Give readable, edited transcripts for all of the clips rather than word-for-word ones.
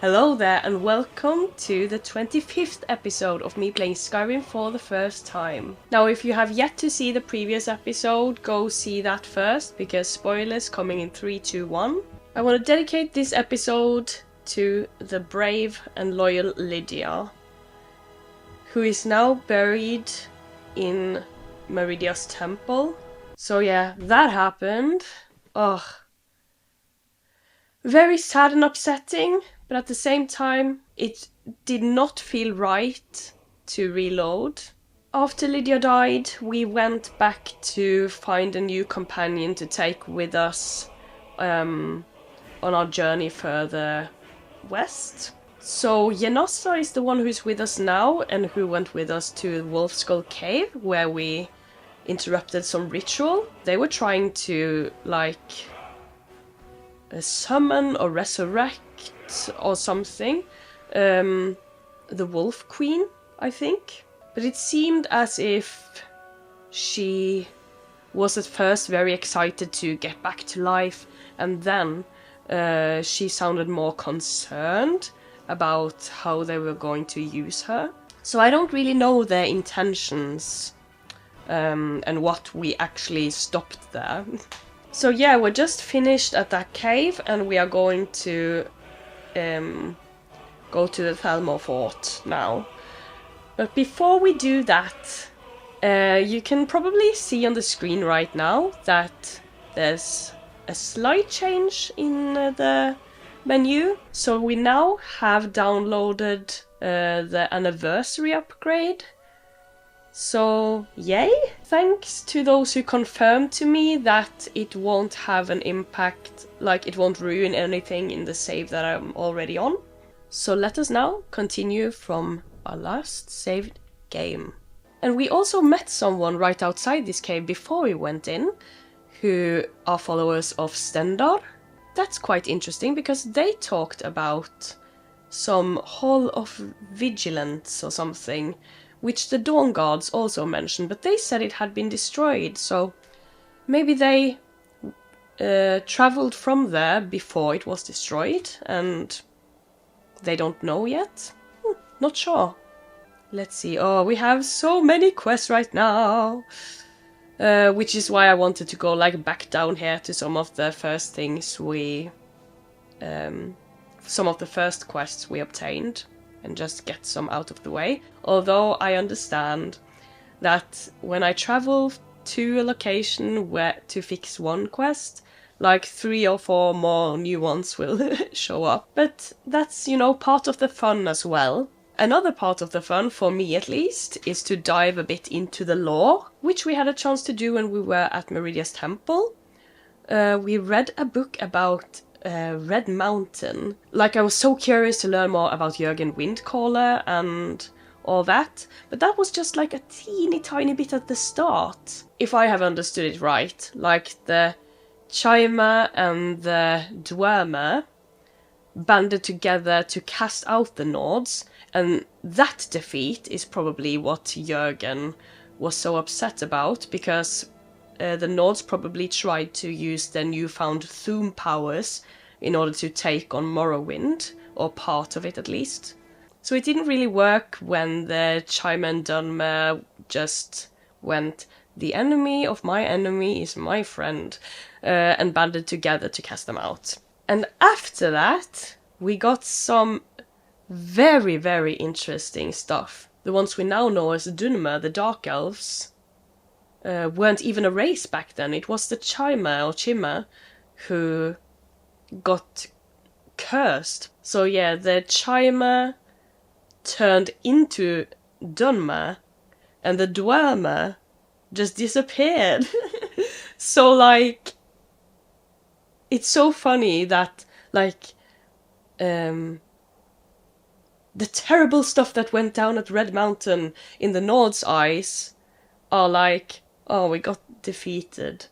Hello there and welcome to the 25th episode of me playing Skyrim for the first time. Now if you have yet to see the previous episode, go see that first because spoilers coming in 3, 2, 1. I want to dedicate this episode to the brave and loyal Lydia, who is now buried in Meridia's temple. So yeah, that happened. Ugh. Very sad and upsetting, but at the same time, it did not feel right to reload. After Lydia died, we went back to find a new companion to take with us on our journey further west. So Yenassa is the one who's with us now and who went with us to Wolf Skull Cave, where we interrupted some ritual. They were trying to, summon or resurrect or something the Wolf Queen, I think. But it seemed as if she was at first very excited to get back to life, and then she sounded more concerned about how they were going to use her. So I don't really know their intentions and what we actually stopped there. So yeah, we're just finished at that cave and we are going to go to the Thalmor fort now. But before we do that, you can probably see on the screen right now that there's a slight change in the menu. So we now have downloaded the anniversary upgrade. So, yay! Thanks to those who confirmed to me that it won't have an impact, it won't ruin anything in the save that I'm already on. So let us now continue from our last saved game. And we also met someone right outside this cave before we went in, who are followers of Stendar. That's quite interesting because they talked about some Hall of Vigilance or something, which the Dawn Guards also mentioned, but they said it had been destroyed, so maybe they travelled from there before it was destroyed, and they don't know yet? Not sure. Let's see. Oh, we have so many quests right now! Which is why I wanted to go back down here to some of the first things we... some of the first quests we obtained, and just get some out of the way. Although I understand that when I travel to a location where to fix one quest, 3 or 4 more new ones will show up. But that's, part of the fun as well. Another part of the fun, for me at least, is to dive a bit into the lore, which we had a chance to do when we were at Meridia's temple. We read a book about Red Mountain. I was so curious to learn more about Jürgen Windcaller and all that, but that was just a teeny tiny bit at the start. If I have understood it right, the Chimer and the Dwemer banded together to cast out the Nords, and that defeat is probably what Jürgen was so upset about, because the Nords probably tried to use their newfound Thuum powers in order to take on Morrowind, or part of it at least. So it didn't really work when the Chimer and Dunmer just went, the enemy of my enemy is my friend, and banded together to cast them out. And after that, we got some very, very interesting stuff. The ones we now know as Dunmer, the Dark Elves, weren't even a race back then. It was the Chimer or Chimmer who got cursed. So yeah, the Chimer turned into Dunmer and the Dwemer just disappeared. So it's so funny that the terrible stuff that went down at Red Mountain in the Nord's eyes are oh, we got defeated.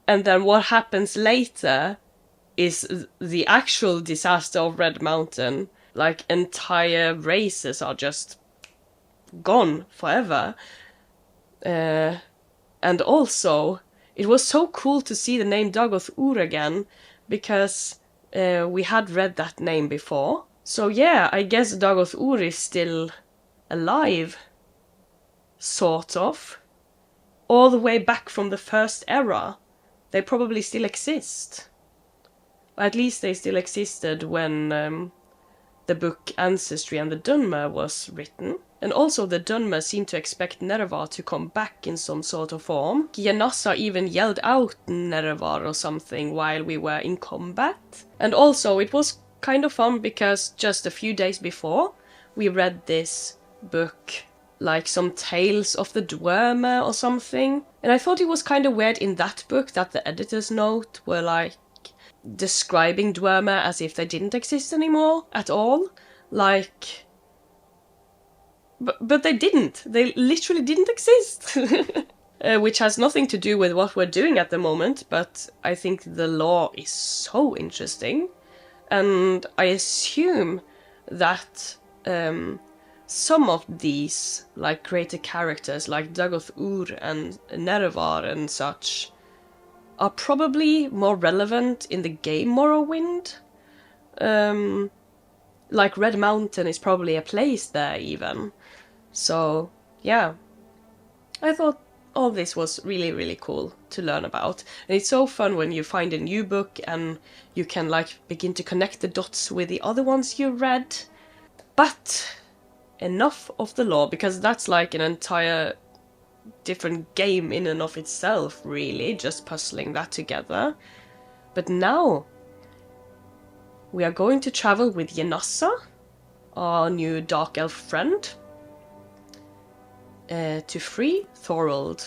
And then what happens later is the actual disaster of Red Mountain. Entire races are just gone forever. And also, it was so cool to see the name Dagoth Ur again, because we had read that name before. So yeah, I guess Dagoth is still alive. Sort of. All the way back from the first era. They probably still exist. At least they still existed when the book Ancestry and the Dunmer was written. And also the Dunmer seemed to expect Nerevar to come back in some sort of form. Yenassa even yelled out Nerevar or something while we were in combat. And also it was kind of fun because just a few days before we read this book, like some Tales of the Dwemer or something. And I thought it was kind of weird in that book that the editor's note were like describing Dwemer as if they didn't exist anymore at all. Like... But they didn't. They literally didn't exist. Which has nothing to do with what we're doing at the moment, but I think the lore is so interesting. And I assume that some of these, like, created characters, like Dagoth and Nerevar and such, are probably more relevant in the game Morrowind. Like Red Mountain is probably a place there even. So, yeah. I thought all this was really, really cool to learn about. And it's so fun when you find a new book and you can, like, begin to connect the dots with the other ones you read. But enough of the lore, because that's like an entire different game in and of itself, really, just puzzling that together. But now we are going to travel with Yenassa, our new dark elf friend, to free Thorald.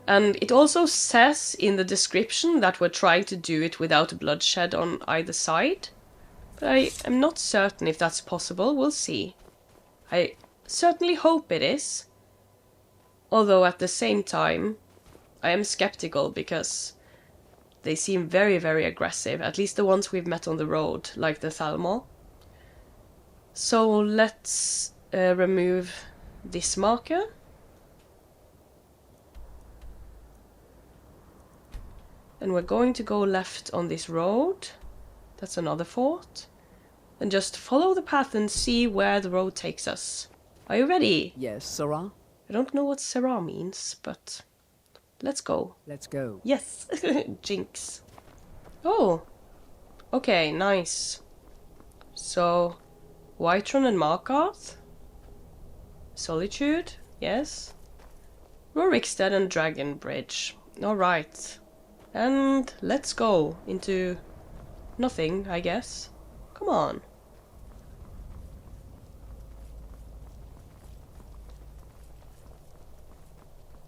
And it also says in the description that we're trying to do it without bloodshed on either side. But I am not certain if that's possible. We'll see. I certainly hope it is. Although at the same time, I am skeptical because they seem very, very aggressive. At least the ones we've met on the road, like the Thalmor. So let's remove this marker. And we're going to go left on this road. That's another fort. And just follow the path and see where the road takes us. Are you ready? Yes, Sarah? I don't know what Sarah means, but let's go. Let's go. Yes! Jinx. Oh! Okay, nice. So, Whiterun and Markarth? Solitude? Yes. Rorikstead and Dragon Bridge. Alright. And let's go into nothing, I guess. Come on.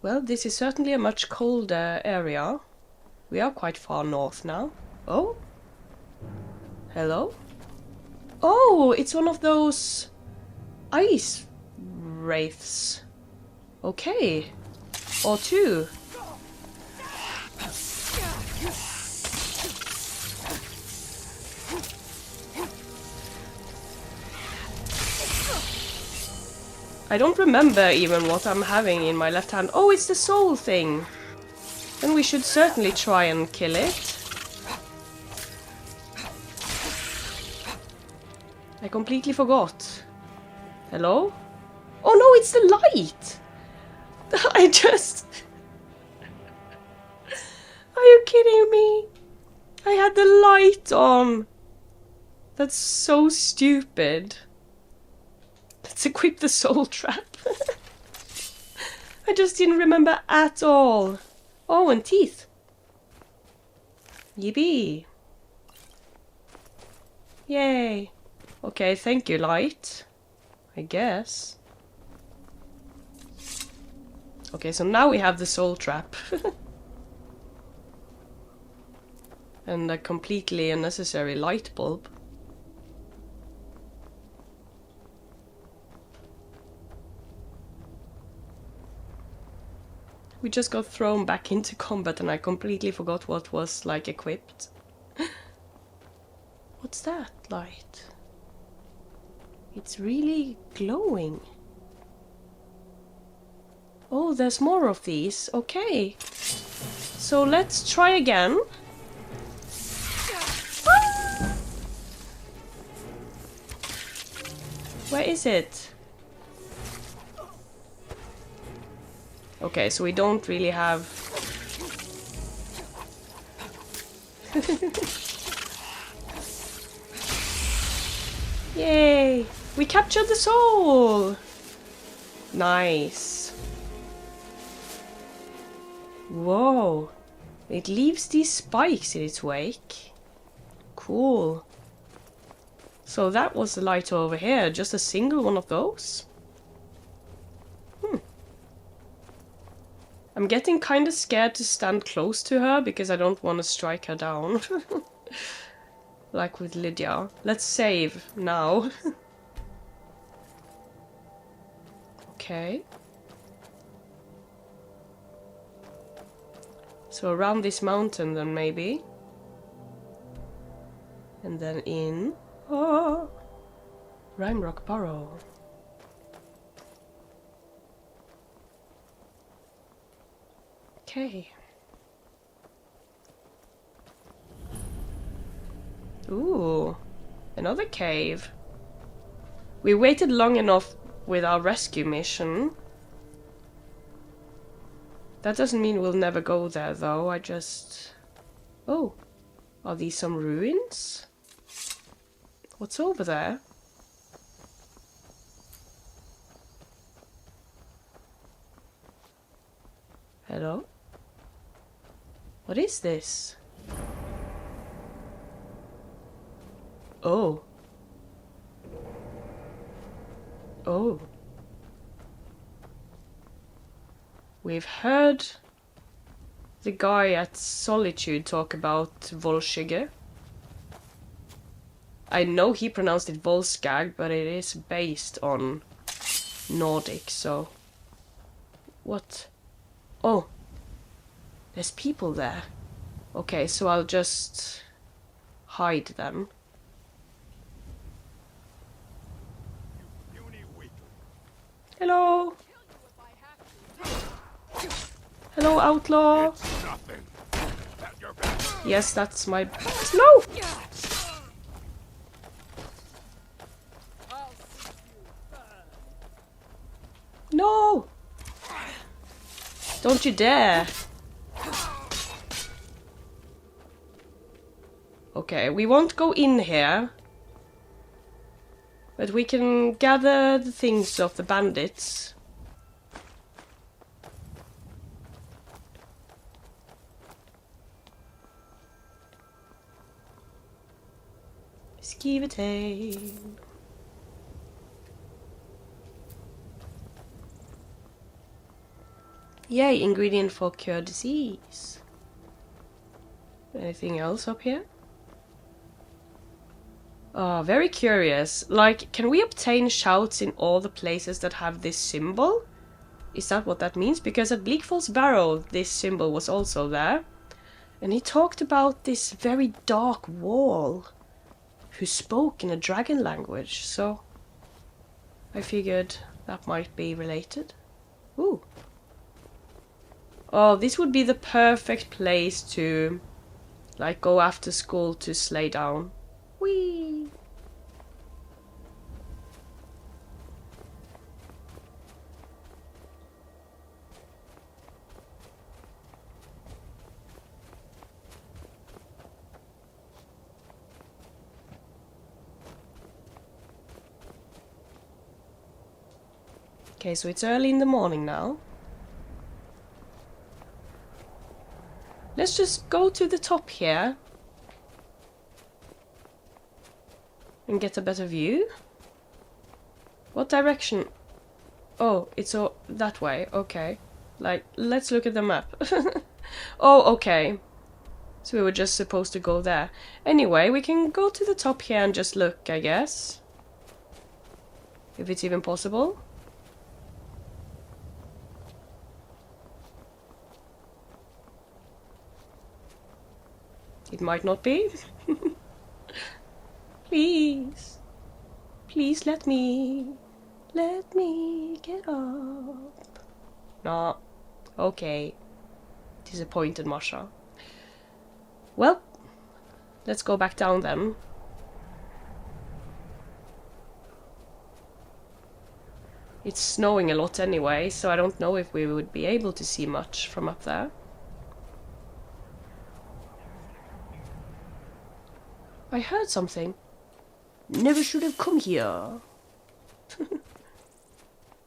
Well, this is certainly a much colder area. We are quite far north now. Oh? Hello? Oh, it's one of those ice wraiths. Okay. Or two. I don't remember even what I'm having in my left hand. Oh, it's the soul thing. Then we should certainly try and kill it. I completely forgot. Hello? Oh no, it's the light! I just... Are you kidding me? I had the light on. That's so stupid. Let's equip the soul trap. I just didn't remember at all. Oh, and teeth. Yippee. Yay. Okay, thank you, light. I guess. Okay, so now we have the soul trap. And a completely unnecessary light bulb. We just got thrown back into combat and I completely forgot what was, like, equipped. What's that light? It's really glowing. Oh, there's more of these. Okay. So let's try again. Where is it? Okay, so we don't really have... Yay! We captured the soul! Nice. Whoa. It leaves these spikes in its wake. Cool. So that was the light over here. Just a single one of those? I'm getting kind of scared to stand close to her because I don't want to strike her down. Like with Lydia. Let's save now. Okay. So around this mountain then maybe. And then in. Oh! Rimerock Burrow. Okay. Ooh, another cave. We waited long enough with our rescue mission. That doesn't mean we'll never go there though, I just... Oh, are these some ruins? What's over there? Hello? What is this? Oh. Oh. We've heard the guy at Solitude talk about Volskygge. I know he pronounced it Volskag, but it is based on Nordic, so... What? Oh. There's people there. Okay, so I'll just hide them. Hello! Hello, outlaw! Yes, that's my... No! No! Don't you dare! Okay, we won't go in here. But we can gather the things of the bandits. Infiltrating. Yay, ingredient for cure disease. Anything else up here? Oh, very curious. Like, can we obtain shouts in all the places that have this symbol? Is that what that means? Because at Bleakfall's Barrow, this symbol was also there. And he talked about this very dark wall who spoke in a dragon language, so I figured that might be related. Ooh. Oh, this would be the perfect place to, like, go after school to slay down. Whee! Okay, so it's early in the morning now. Let's just go to the top here. And get a better view. What direction? Oh, it's all that way. Okay. Like, let's look at the map. Oh, okay. So we were just supposed to go there. Anyway, we can go to the top here and just look, I guess. If it's even possible. It might not be. Please. Please let me get up. Nah. Okay. Disappointed, Masha. Well, let's go back down then. It's snowing a lot anyway, so I don't know if we would be able to see much from up there. I heard something. Never should have come here.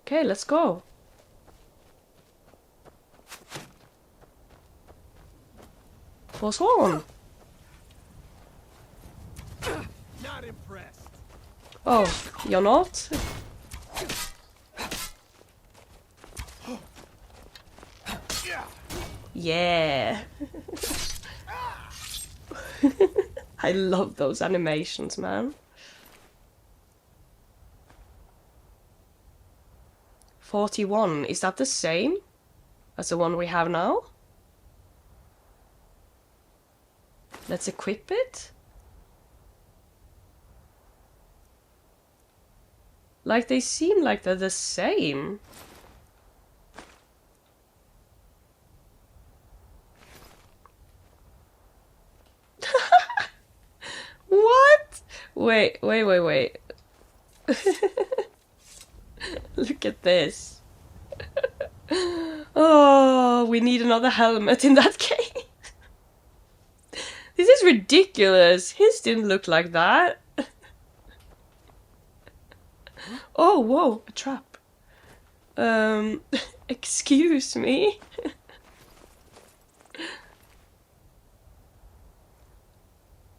Okay, let's go. What's on? Not impressed. Oh, you're not? Yeah. I love those animations, man. 41, is that the same as the one we have now? Let's equip it. Like, they seem like they're the same. What? Wait. Look at this. Oh, we need another helmet in that case. This is ridiculous. His didn't look like that. Oh, whoa, a trap. Excuse me.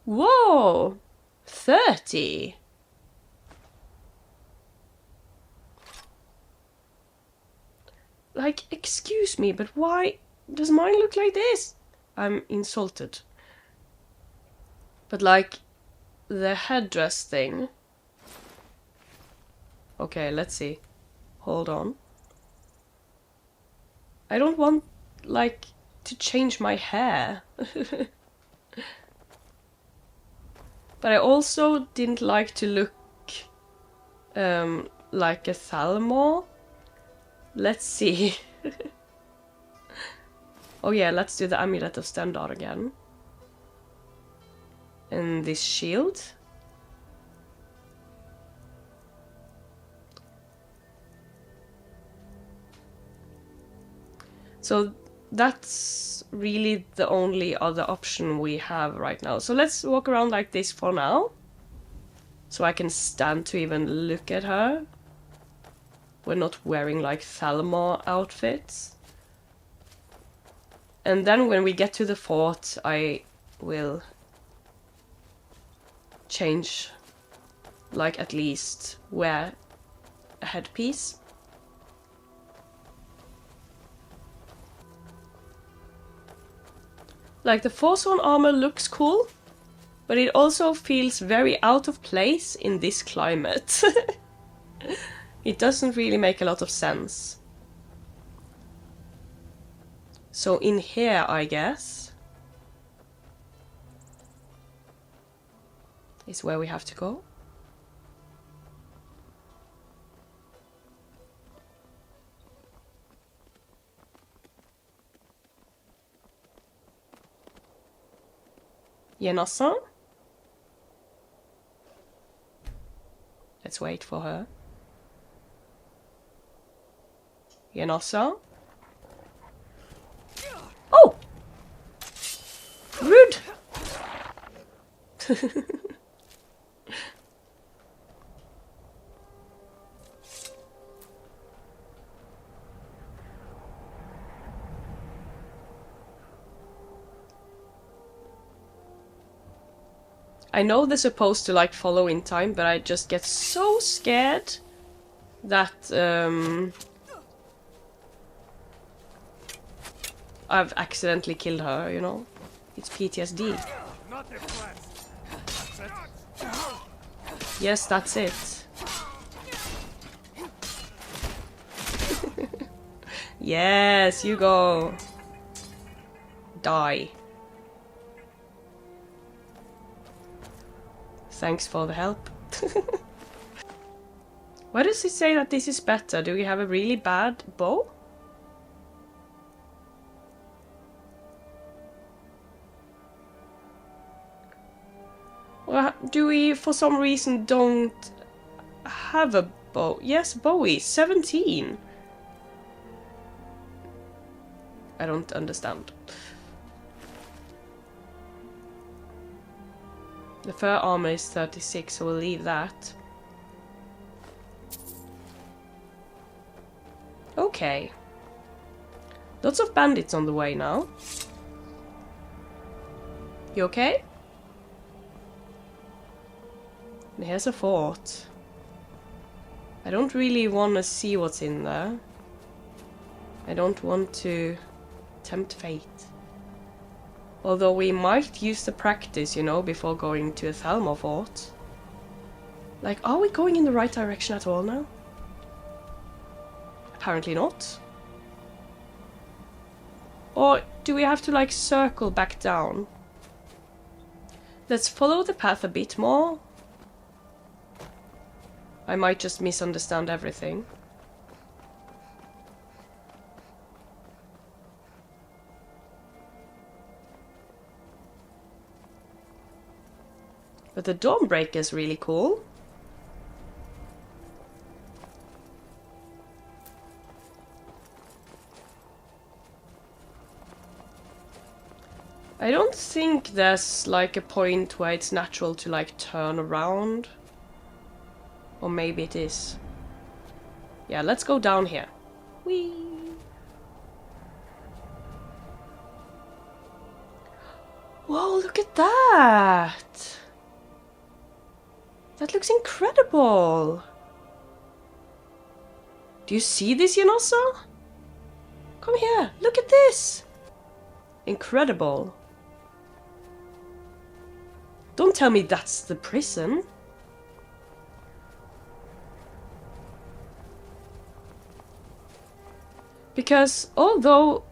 Whoa, 30. Like, excuse me, but why does mine look like this? I'm insulted. But like, the headdress thing. Okay, let's see. Hold on. I don't want, like, to change my hair. But I also didn't like to look like a Thalmor. Let's see. Oh yeah, let's do the Amulet of Standard again. And this shield. So that's really the only other option we have right now. So let's walk around like this for now. So I can stand to even look at her. We're not wearing like Thalmor outfits. And then when we get to the fort, I will change, like, at least wear a headpiece. Like, the Forsworn armor looks cool, but it also feels very out of place in this climate. It doesn't really make a lot of sense. So in here, I guess, is where we have to go. Jenassa? Let's wait for her. Jenassa? Oh! Rude! I know they're supposed to like follow in time, but I just get so scared that I've accidentally killed her, you know? It's PTSD. Yes, that's it. Yes, you go. Die. Thanks for the help. Why does it say that this is better? Do we have a really bad bow? Or do we, for some reason, don't have a bow. Yes, Bowie. 17. I don't understand. The fur armor is 36, so we'll leave that. Okay. Lots of bandits on the way now. You okay? And here's a fort. I don't really want to see what's in there. I don't want to tempt fate. Although we might use the practice, you know, before going to a Thalmor fort. Like, are we going in the right direction at all now? Apparently not. Or do we have to, like, circle back down? Let's follow the path a bit more. I might just misunderstand everything. But the Dawnbreaker is really cool. I don't think there's like a point where it's natural to like turn around. Or maybe it is. Yeah, let's go down here. Whee! Whoa, look at that! That looks incredible! Do you see this, Yanosa? Come here, look at this! Incredible. Don't tell me that's the prison. Because although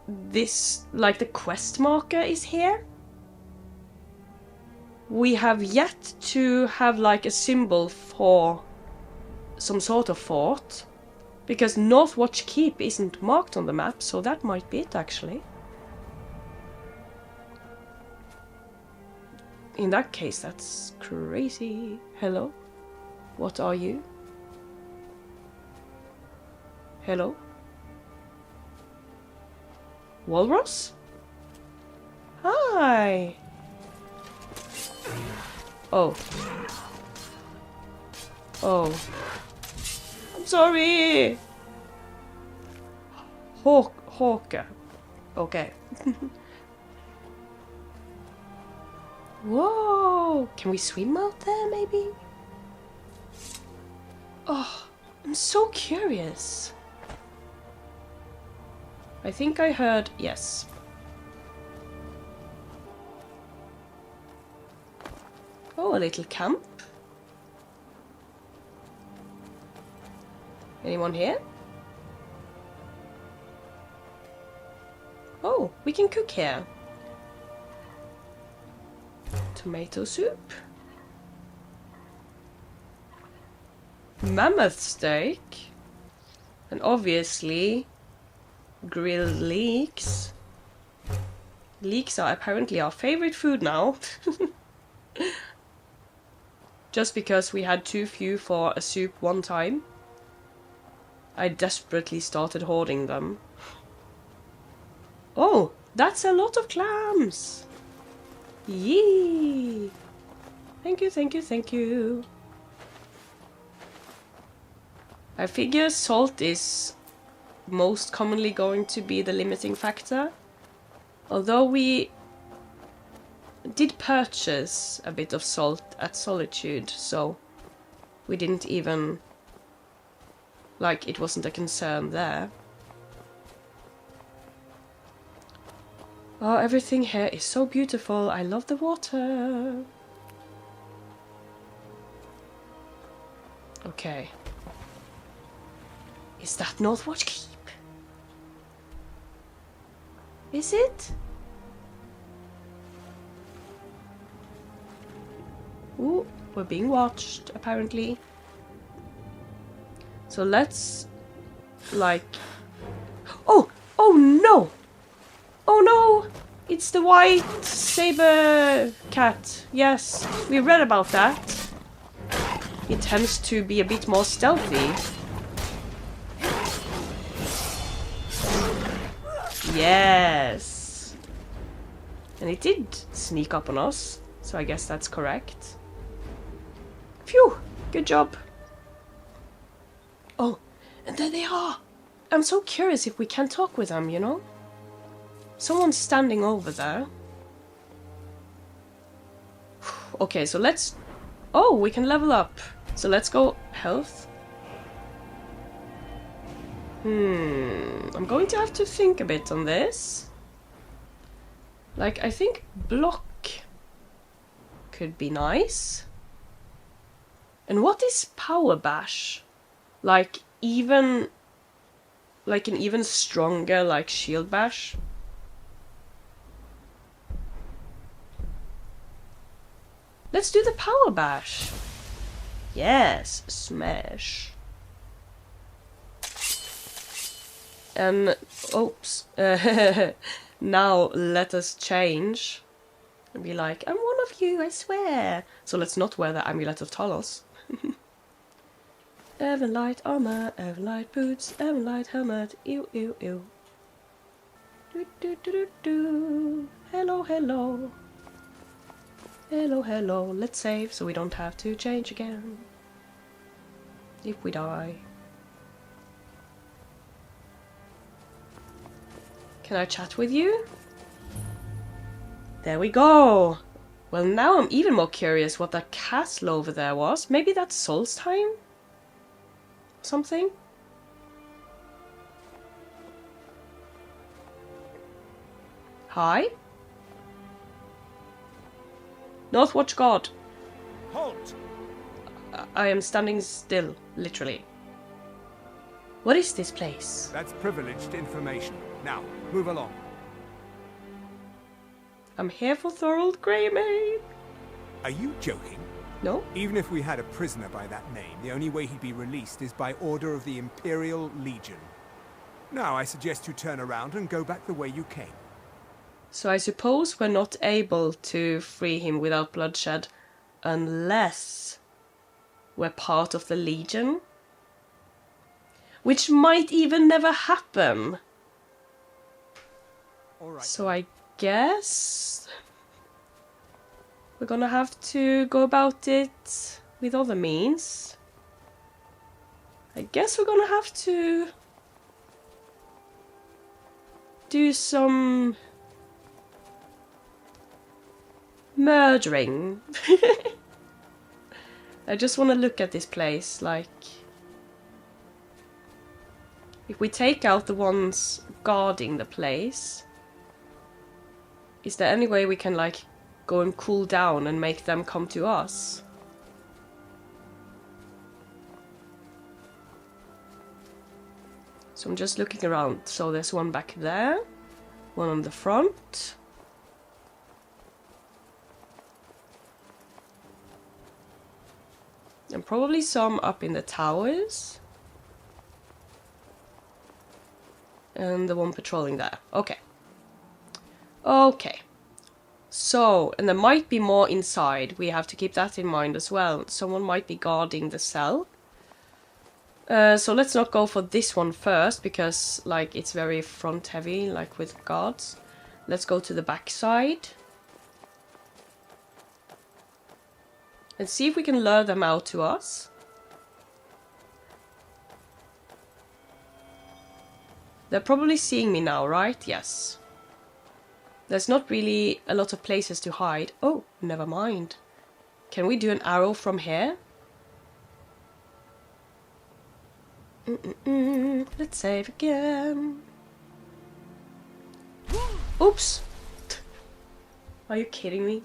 this, like the quest marker is here, we have yet to have like a symbol for some sort of fort. Because Northwatch Keep isn't marked on the map, so that might be it actually. In that case, that's crazy. Hello? What are you? Hello? Walrus? Hi! Oh. Oh. I'm sorry! Hawker. Okay. Whoa! Can we swim out there, maybe? Oh, I'm so curious. I think I heard yes. Oh, a little camp. Anyone here? Oh, we can cook here. Tomato soup. Mammoth steak. And obviously grilled leeks. Leeks are apparently our favorite food now. Just because we had too few for a soup one time, I desperately started hoarding them. Oh, that's a lot of clams! Yee! Thank you, thank you, thank you. I figure salt is most commonly going to be the limiting factor. Although we did purchase a bit of salt at Solitude, so we didn't even... like, it wasn't a concern there. Oh, everything here is so beautiful. I love the water. Okay. Is that Northwatch Keep? Is it? Ooh, we're being watched, apparently. So let's, like... Oh! Oh no! Oh no! It's the white saber cat. Yes, we read about that. he tends to be a bit more stealthy. Yes! And it did sneak up on us, so I guess that's correct. Phew! Good job. Oh, and there they are! I'm so curious if we can talk with them, you know? Someone's standing over there. Okay, so let's... Oh, we can level up. So let's go health. I'm going to have to think a bit on this. Like, I think block could be nice. And what is power bash? Like an even stronger like shield bash? Let's do the power bash. Yes, smash. And oops. Now let us change and be like, I'm one of you, I swear. So let's not wear the amulet of Talos. Everlight armor, Everlight boots, Everlight helmet, ew ew ew. Do do do do do. Hello, hello. Hello, hello. Let's save so we don't have to change again. If we die. Can I chat with you? There we go! Well, now I'm even more curious what that castle over there was. Maybe that's Solstheim? Something? Hi? Northwatch God. Halt! I am standing still, literally. What is this place? That's privileged information. Now, move along. I'm here for Thorald Greymane. Are you joking? No? Even if we had a prisoner by that name, the only way he'd be released is by order of the Imperial Legion. Now I suggest you turn around and go back the way you came. So I suppose we're not able to free him without bloodshed unless we're part of the Legion. Which might even never happen. All right. So I guess we're gonna have to go about it with other means. I guess we're gonna have to do some murdering. I just want to look at this place, like... If we take out the ones guarding the place, is there any way we can, like, go and cool down and make them come to us? So I'm just looking around. So there's one back there, one on the front. And probably some up in the towers. And the one patrolling there. Okay. Okay. So, and there might be more inside. We have to keep that in mind as well. Someone might be guarding the cell. So let's not go for this one first, because, like, it's very front heavy, like with guards. Let's go to the back side. And see if we can lure them out to us. They're probably seeing me now, right? Yes. There's not really a lot of places to hide. Oh, never mind. Can we do an arrow from here? Let's save again. Oops. Are you kidding me?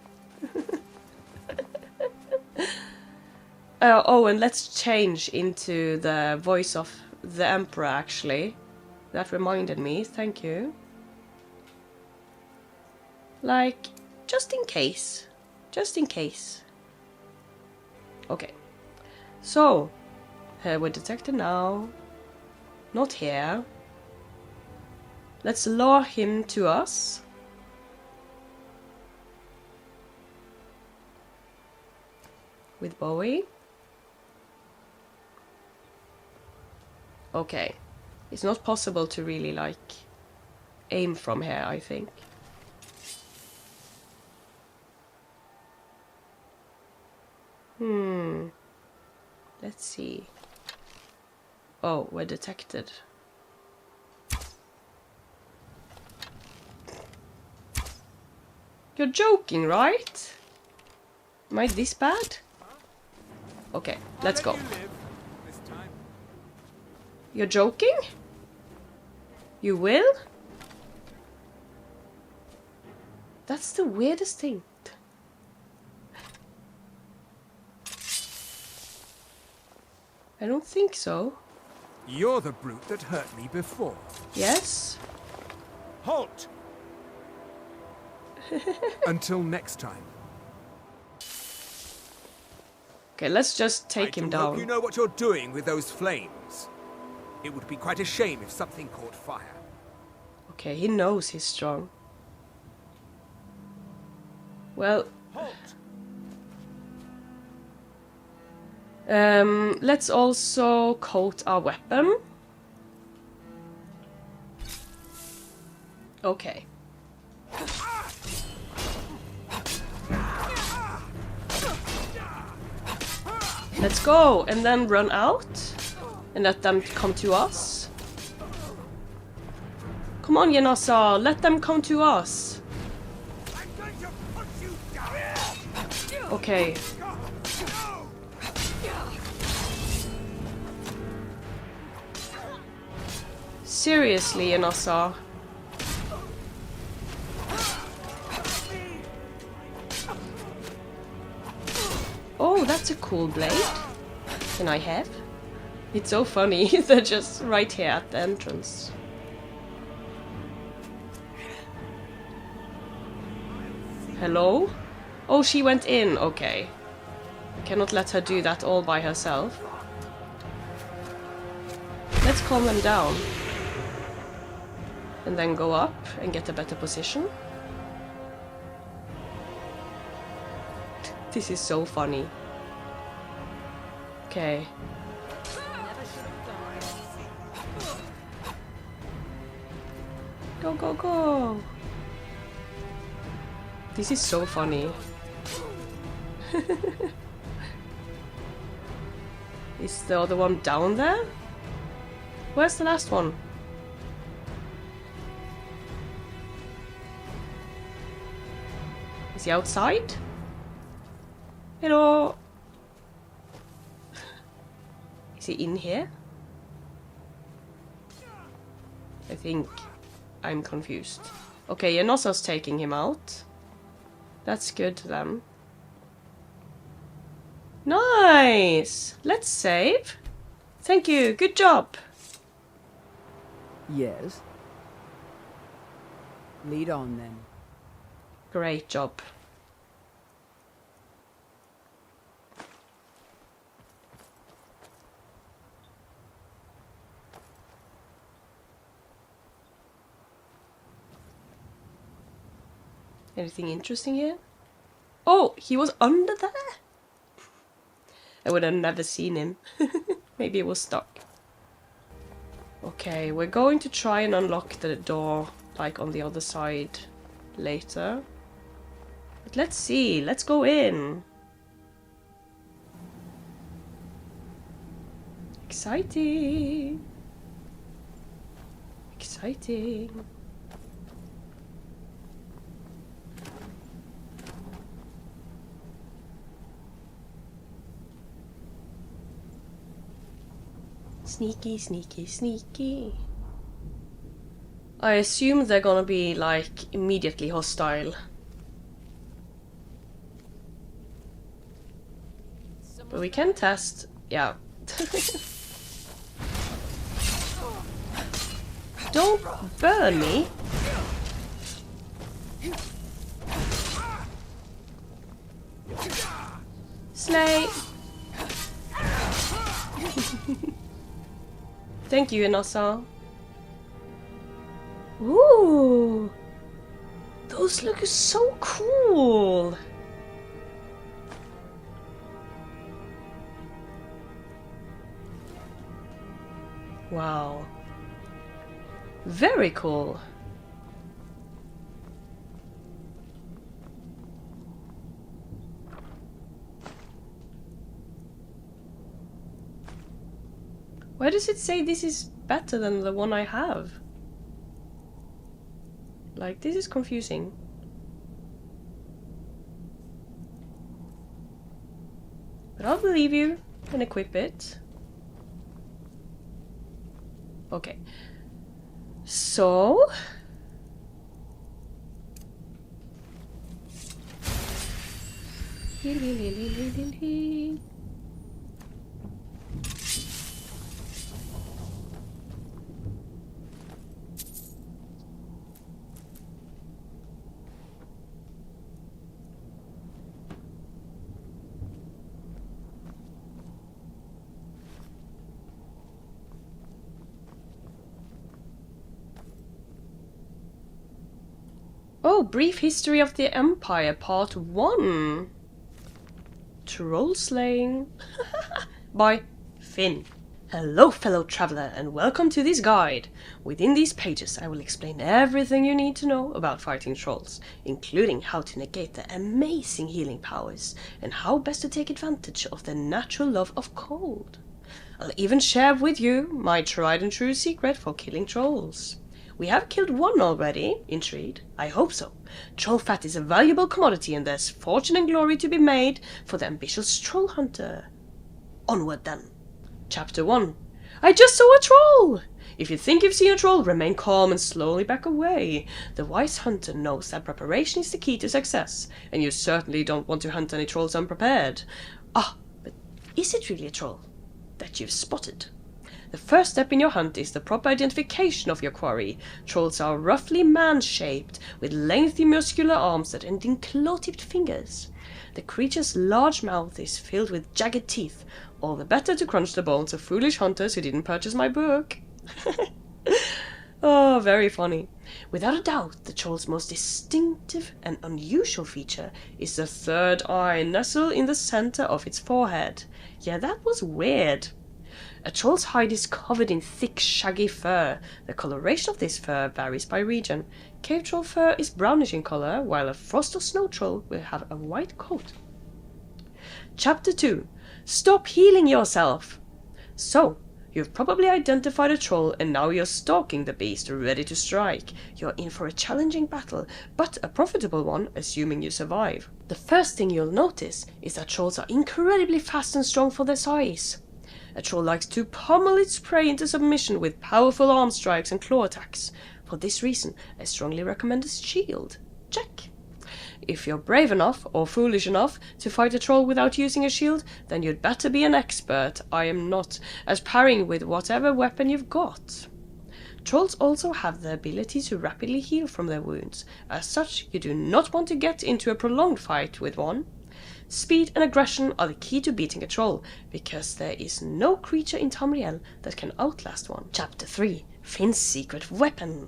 Oh, and let's change into the voice of the Emperor, actually. That reminded me, thank you. Like, just in case. Just in case. Okay. So, we're detected now. Not here. Let's lure him to us. With Bowie. Okay. It's not possible to really, like, aim from here, I think. Let's see. Oh, we're detected. You're joking, right? Am I this bad? Okay, let's go. You're joking? You will? That's the weirdest thing. I don't think so. You're the brute that hurt me before. Yes? Halt! Until next time. Okay, let's just take him I down. hope you know what you're doing with those flames. It would be quite a shame if something caught fire. Okay, he knows he's strong. Well... Halt! Let's also coat our weapon. Okay. Let's go, and then run out, and let them come to us. Come on, Yenasa, let them come to us. Okay. Seriously, Yenasa. Oh, that's a cool blade. Can I have? It's so funny. They're just right here at the entrance. Hello? Oh, she went in. Okay. Cannot let her do that all by herself. Let's calm them down. And then go up and get a better position. This is so funny. Okay. Go, go, go! This is so funny. Is the other one down there? Where's the last one? Is he outside? Hello? Is he in here? I think I'm confused. Okay, Yanosa's taking him out. That's good then. Nice! Let's save. Thank you, good job. Yes. Lead on then. Great job. Anything interesting here? Oh, he was under there? I would have never seen him. Maybe he was stuck. Okay, we're going to try and unlock the door, like on the other side later. But let's see, let's go in. Exciting. Exciting. Sneaky, sneaky, sneaky. I assume they're gonna be, like, immediately hostile. But we can test, yeah. Don't burn me! Slay! Thank you, Inasa. Ooh! Those look so cool! Wow. Very cool. Why does it say this is better than the one I have? Like, this is confusing. But I'll believe you and equip it. Okay. So... Oh, Brief History of the Empire, Part 1. Troll Slaying. By Finn. Hello, fellow traveler, and welcome to this guide. Within these pages, I will explain everything you need to know about fighting trolls, including how to negate their amazing healing powers, and how best to take advantage of their natural love of cold. I'll even share with you my tried and true secret for killing trolls. We have killed one already. Intrigued? I hope so. Troll fat is a valuable commodity and there's fortune and glory to be made for the ambitious troll hunter. Onward then. Chapter 1. I just saw a troll! If you think you've seen a troll, remain calm and slowly back away. The wise hunter knows that preparation is the key to success, and you certainly don't want to hunt any trolls unprepared. Ah, but is it really a troll that you've spotted? The first step in your hunt is the proper identification of your quarry. Trolls are roughly man-shaped, with lengthy muscular arms that end in claw-tipped fingers. The creature's large mouth is filled with jagged teeth, all the better to crunch the bones of foolish hunters who didn't purchase my book. Oh, very funny. Without a doubt, the troll's most distinctive and unusual feature is the third eye nestled in the center of its forehead. Yeah, that was weird. A troll's hide is covered in thick, shaggy fur. The coloration of this fur varies by region. Cave troll fur is brownish in color, while a frost or snow troll will have a white coat. Chapter 2. Stop healing yourself! So, you've probably identified a troll and now you're stalking the beast, ready to strike. You're in for a challenging battle, but a profitable one, assuming you survive. The first thing you'll notice is that trolls are incredibly fast and strong for their size. A troll likes to pummel its prey into submission with powerful arm strikes and claw attacks. For this reason, I strongly recommend a shield. Check. If you're brave enough, or foolish enough, to fight a troll without using a shield, then you'd better be an expert, I am not, at parrying with whatever weapon you've got. Trolls also have the ability to rapidly heal from their wounds. As such, you do not want to get into a prolonged fight with one. Speed and aggression are the key to beating a troll, because there is no creature in Tamriel that can outlast one. Chapter 3. Finn's secret weapon.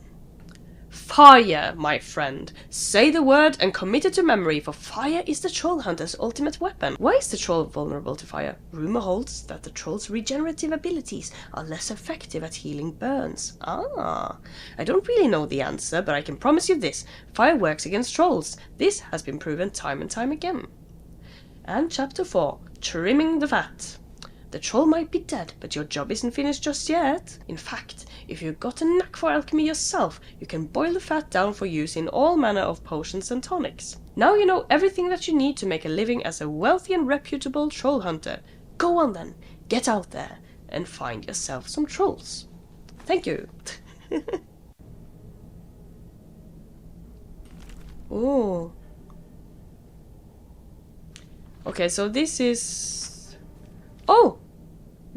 Fire, my friend. Say the word and commit it to memory, for fire is the troll hunter's ultimate weapon. Why is the troll vulnerable to fire? Rumor holds that the troll's regenerative abilities are less effective at healing burns. Ah, I don't really know the answer, but I can promise you this. Fire works against trolls. This has been proven time and time again. And Chapter 4. Trimming the fat. The troll might be dead, but your job isn't finished just yet. In fact, if you've got a knack for alchemy yourself, you can boil the fat down for use in all manner of potions and tonics. Now you know everything that you need to make a living as a wealthy and reputable troll hunter. Go on then, get out there, and find yourself some trolls. Thank you. Oh. Okay, so this is... Oh!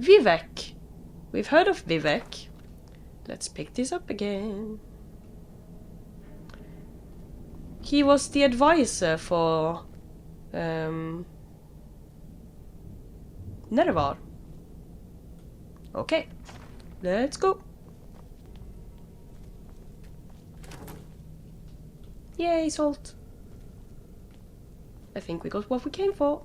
Vivek! We've heard of Vivek. Let's pick this up again. He was the advisor for... Nerevar. Okay, let's go. Yay, salt. I think we got what we came for.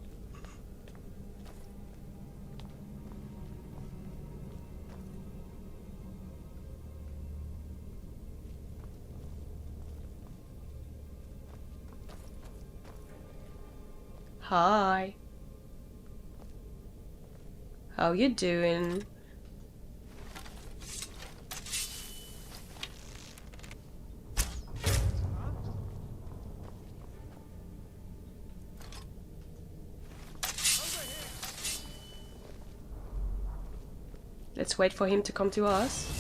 Hi. How you doing? Let's wait for him to come to us.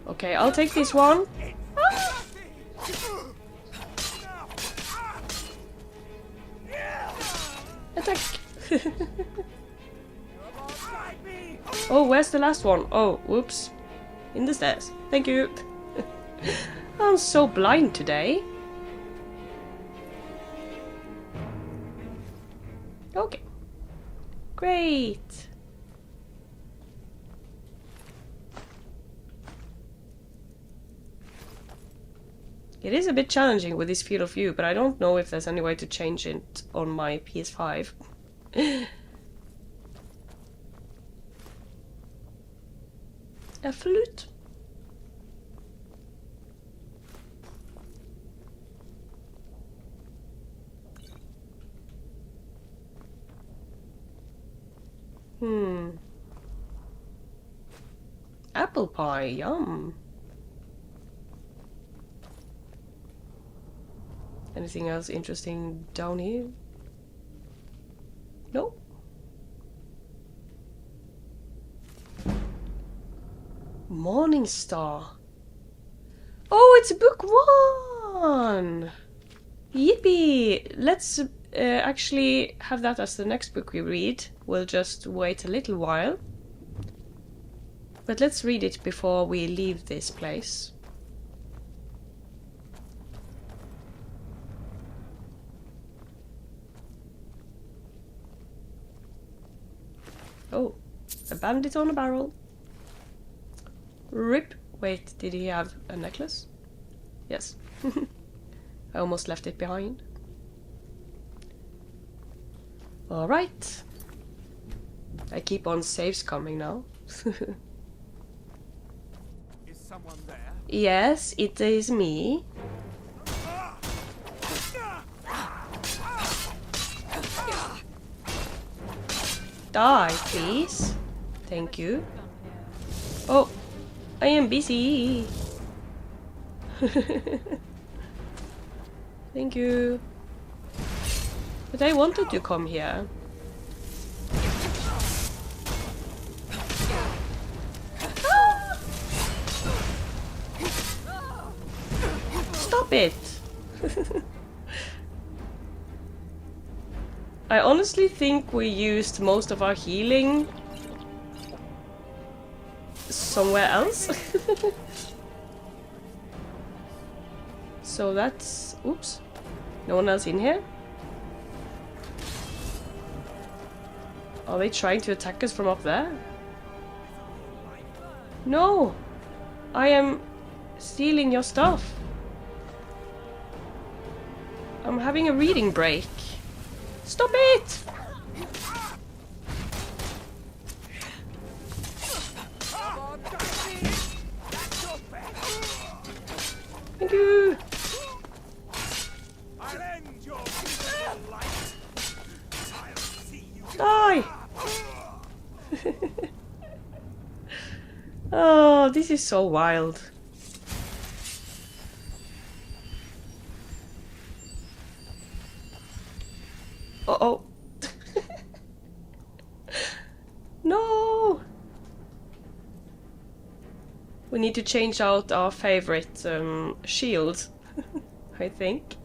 Okay, I'll take this one. Attack! Oh, where's the last one? Oh, whoops. In the stairs. Thank you. I'm so blind today. Okay. Great. It is a bit challenging with this field of view, but I don't know if there's any way to change it on my PS5. A flute. Apple pie, yum. Anything else interesting down here? No. Morning Star. Oh, it's book 1! Yippee! Let's actually have that as the next book we read. We'll just wait a little while. But let's read it before we leave this place. Oh, a bandit on a barrel. Rip. Wait, did he have a necklace? Yes. I almost left it behind. Alright. I keep on saves coming now. Is someone there? Yes, it is me. Die, please. Thank you. Oh, I am busy. Thank you. But I wanted to come here. Stop it! I honestly think we used most of our healing somewhere else. So that's... Oops. No one else in here? Are they trying to attack us from up there? No! I am stealing your stuff. I'm having a reading break. Stop it! Thank you. Die! Oh, this is so wild. Uh-oh. No! We need to change out our favorite shield, I think.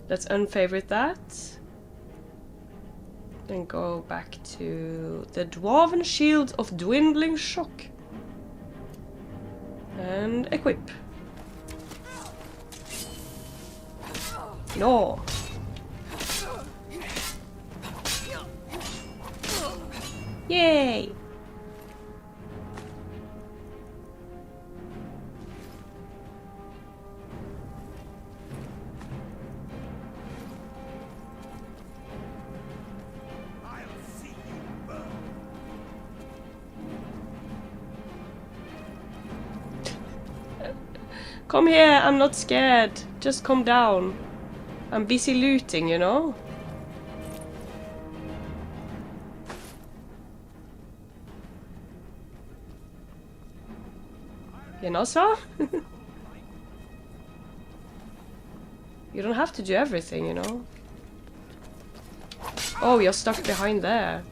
Let's unfavorite that. And go back to the Dwarven Shield of Dwindling Shock. And equip. No! Yay! Come here, I'm not scared. Just come down. I'm busy looting, you know? You know, so? You don't have to do everything, you know? Oh, you're stuck behind there.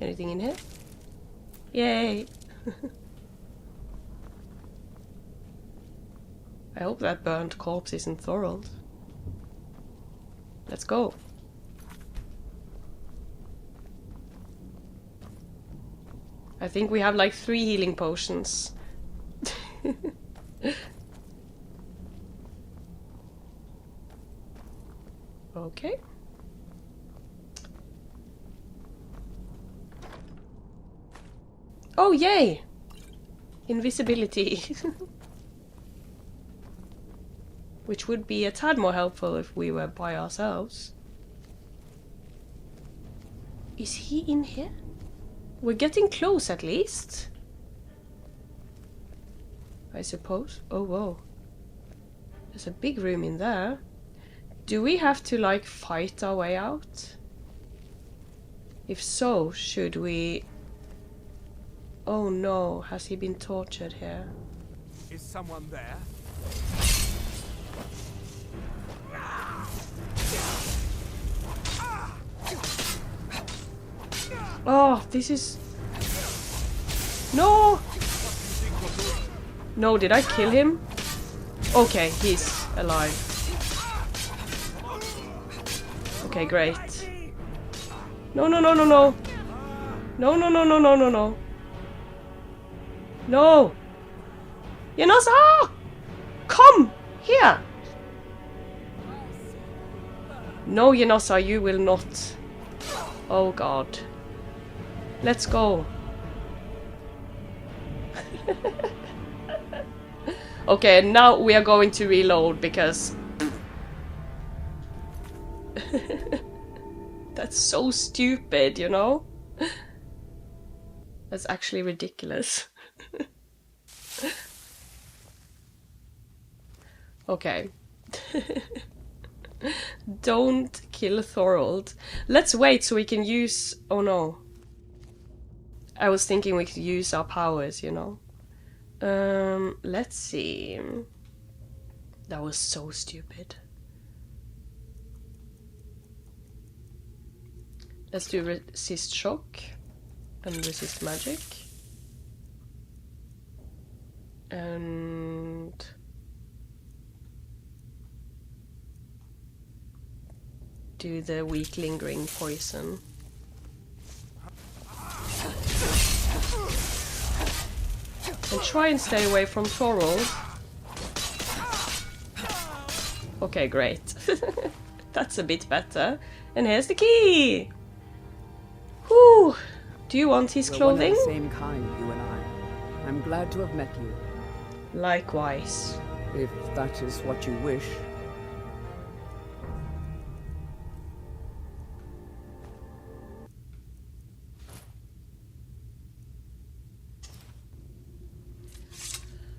Anything in here? Yay! I hope that burnt corpse isn't Thorald. Let's go. I think we have like 3 healing potions. Okay. Oh, yay! Invisibility. Which would be a tad more helpful if we were by ourselves. Is he in here? We're getting close at least. I suppose. Oh, whoa. There's a big room in there. Do we have to, like, fight our way out? If so, should we... Oh no, has he been tortured here? Is someone there? Oh, this is... No! No, did I kill him? Okay, he's alive. Okay, great. No, no, no, no, no. No, no, no, no, no, no, no. No! Yanosa! Come! Here! No, Yanosa, you will not. Oh god. Let's go. Okay, now we are going to reload because... That's so stupid, you know? That's actually ridiculous. Okay. Don't kill Thorald. Let's wait so we can use... Oh no. I was thinking we could use our powers, you know. Let's see. That was so stupid. Let's do resist shock and resist magic. And do the weak lingering poison. And try and stay away from Thorald. Okay, great. That's a bit better. And here's the key! Whew! Do you want his clothing? We're one of the same kind, you and I. I'm glad to have met you. Likewise. If that is what you wish.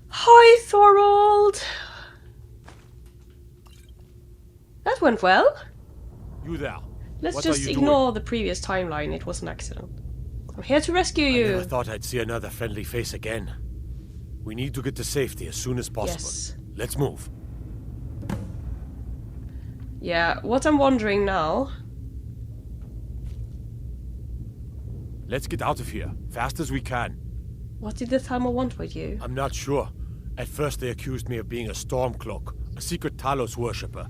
Hi, Thorald! That went well. You there? Let's What just ignore the previous timeline, it was an accident. I'm here to rescue you! I never thought I'd see another friendly face again. We need to get to safety as soon as possible. Yes. Let's move. Yeah, what I'm wondering now... Let's get out of here, fast as we can. What did the Thalmor want with you? I'm not sure. At first they accused me of being a Stormcloak, a secret Talos worshipper.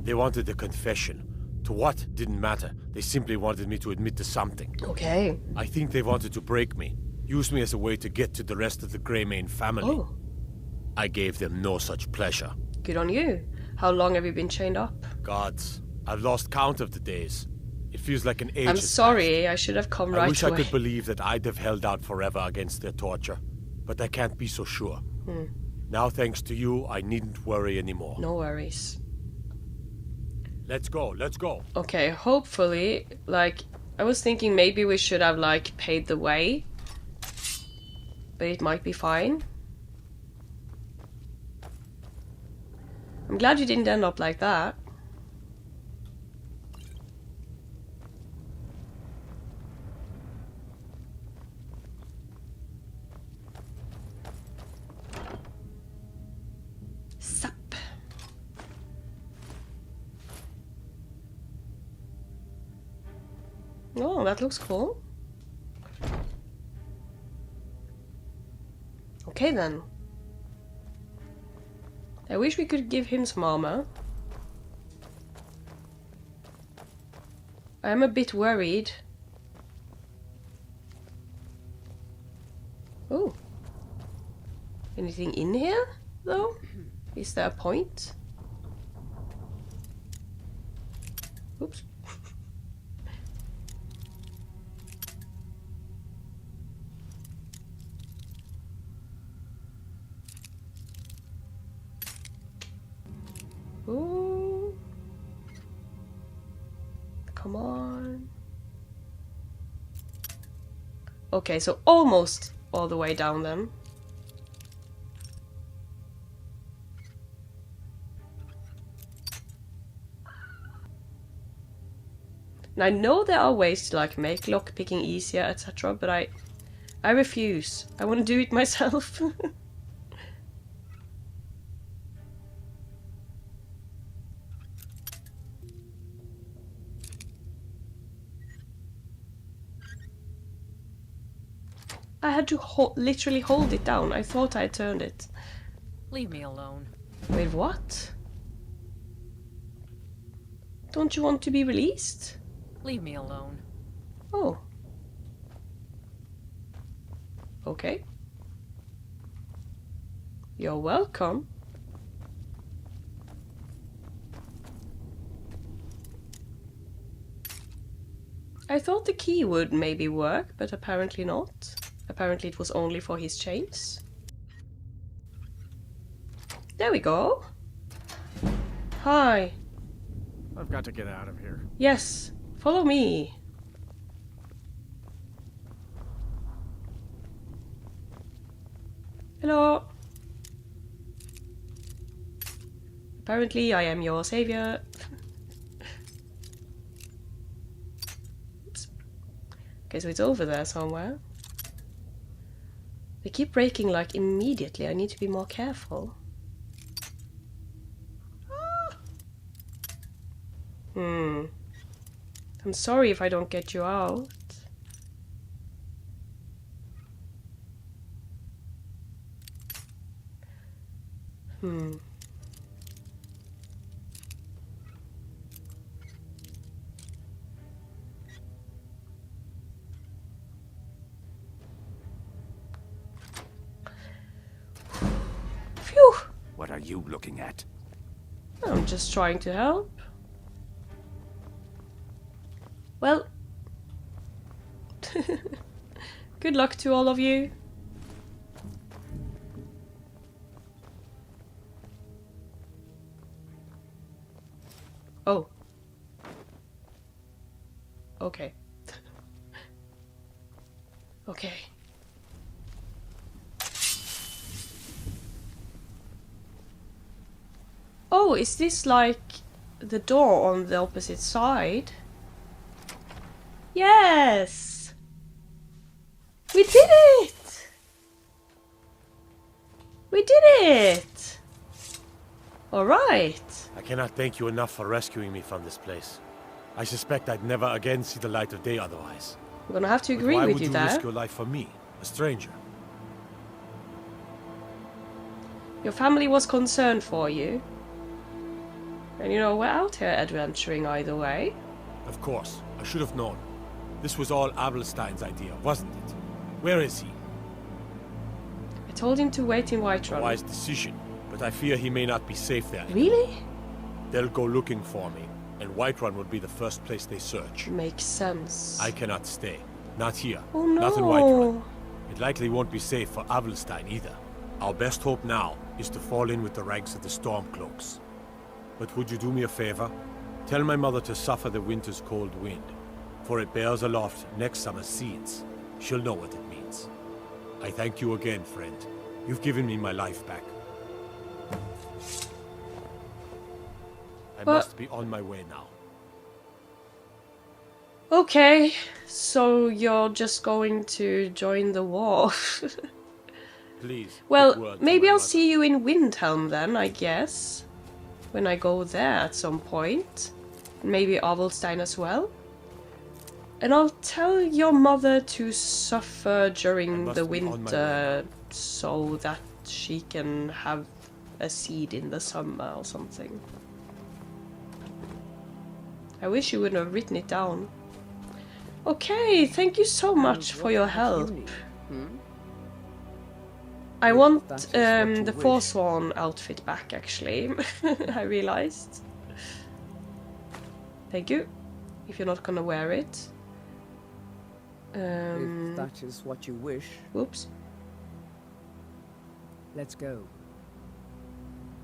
They wanted a confession. To what? Didn't matter. They simply wanted me to admit to something. Okay. I think they wanted to break me. Use me as a way to get to the rest of the Greymane family. Oh. I gave them no such pleasure. Good on you. How long have you been chained up? Gods, I've lost count of the days. It feels like an age. I'm has sorry, I should have come passed. right I wish away. I could believe that I'd have held out forever against their torture. But I can't be so sure. Now, thanks to you, I needn't worry anymore. No worries. Let's go, let's go. Okay, hopefully, like, I was thinking maybe we should have, like, paid the way. But it might be fine. I'm glad you didn't end up like that. Sup. Oh, that looks cool. Okay then. I wish we could give him some armor. I am a bit worried. Oh. Anything in here, though? Is there a point? Oops. Ooh. Come on. Okay, so almost all the way down then. And I know there are ways to like make lockpicking easier, etc., but I refuse. I want to do it myself. I had to literally hold it down. I thought I turned it. Leave me alone. Wait, what? Don't you want to be released? Leave me alone. Oh. Okay. You're welcome. I thought the key would maybe work, but apparently not. Apparently it was only for his chains. There we go. Hi. I've got to get out of here. Yes, follow me. Hello. Apparently I am your savior. Oops. Okay, so it's over there somewhere. They keep breaking like immediately. I need to be more careful. I'm sorry if I don't get you out. Phew! What are you looking at? I'm just trying to help. Well, good luck to all of you. Oh. Okay. Okay. Oh, is this like the door on the opposite side? Yes! We did it! We did it! Alright. I cannot thank you enough for rescuing me from this place. I suspect I'd never again see the light of day otherwise. I'm gonna have to But agree why with would you you there. risk your life for me, a stranger? Your family was concerned for you. And you know, we're out here adventuring either way. Of course, I should have known. This was all Adelstein's idea, wasn't it? Where is he? I told him to wait in A Whiterun. wise decision, but I fear he may not be safe there. Really? They'll go looking for me, and Whiterun will be the first place they search. Makes sense. I cannot stay. Not here. Oh no. Not in Whiterun. It likely won't be safe for Adelstein either. Our best hope now is to fall in with the ranks of the Stormcloaks. But would you do me a favor? Tell my mother to suffer the winter's cold wind, for it bears aloft next summer's seeds. She'll know what it means. I thank you again, friend. You've given me my life back. I must be on my way now. Okay, so you're just going to join the war. Please. Well, maybe I'll see you in Windhelm then, I guess. When I go there at some point. Maybe Avelstein as well. And I'll tell your mother to suffer during the winter so that she can have a seed in the summer or something. I wish you would have written it down. Okay, thank you so much for your help. I want the Forsworn outfit back, actually. I realized. Thank you. If you're not gonna wear it. If that is what you wish. Whoops. Let's go.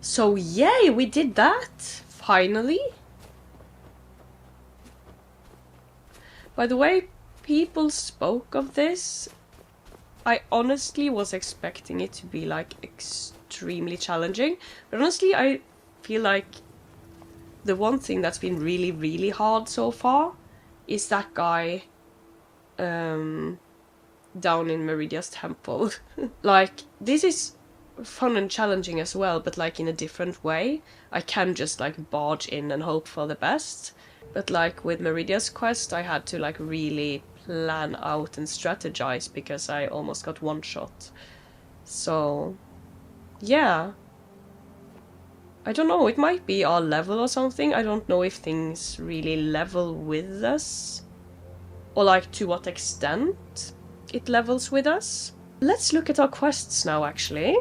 So yay, we did that! Finally! By the way, people spoke of this. I honestly was expecting it to be like extremely challenging. But honestly, I feel like the one thing that's been really, really hard so far is that guy down in Meridia's temple. Like, this is fun and challenging as well, but like in a different way. I can just like barge in and hope for the best. But like with Meridia's quest, I had to like really plan out and strategize because I almost got one shot. So, yeah. I don't know, it might be our level or something. I don't know if things really level with us. Or like to what extent it levels with us. Let's look at our quests now, actually.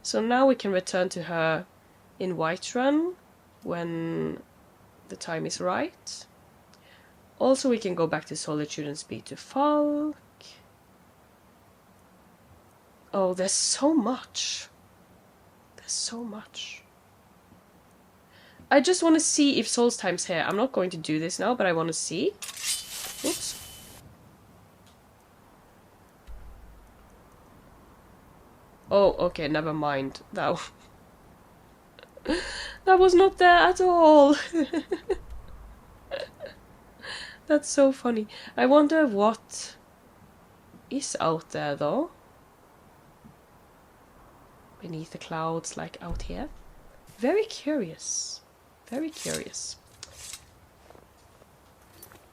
So now we can return to her in Whiterun when the time is right. Also, we can go back to Solitude and speak to Falk. Oh, there's so much. There's so much. I just want to see if Solstime's here. I'm not going to do this now, but I want to see. Oops. Oh, okay, never mind. That was not there at all. That's so funny. I wonder what is out there, though. Beneath the clouds, like out here. Very curious. Very curious.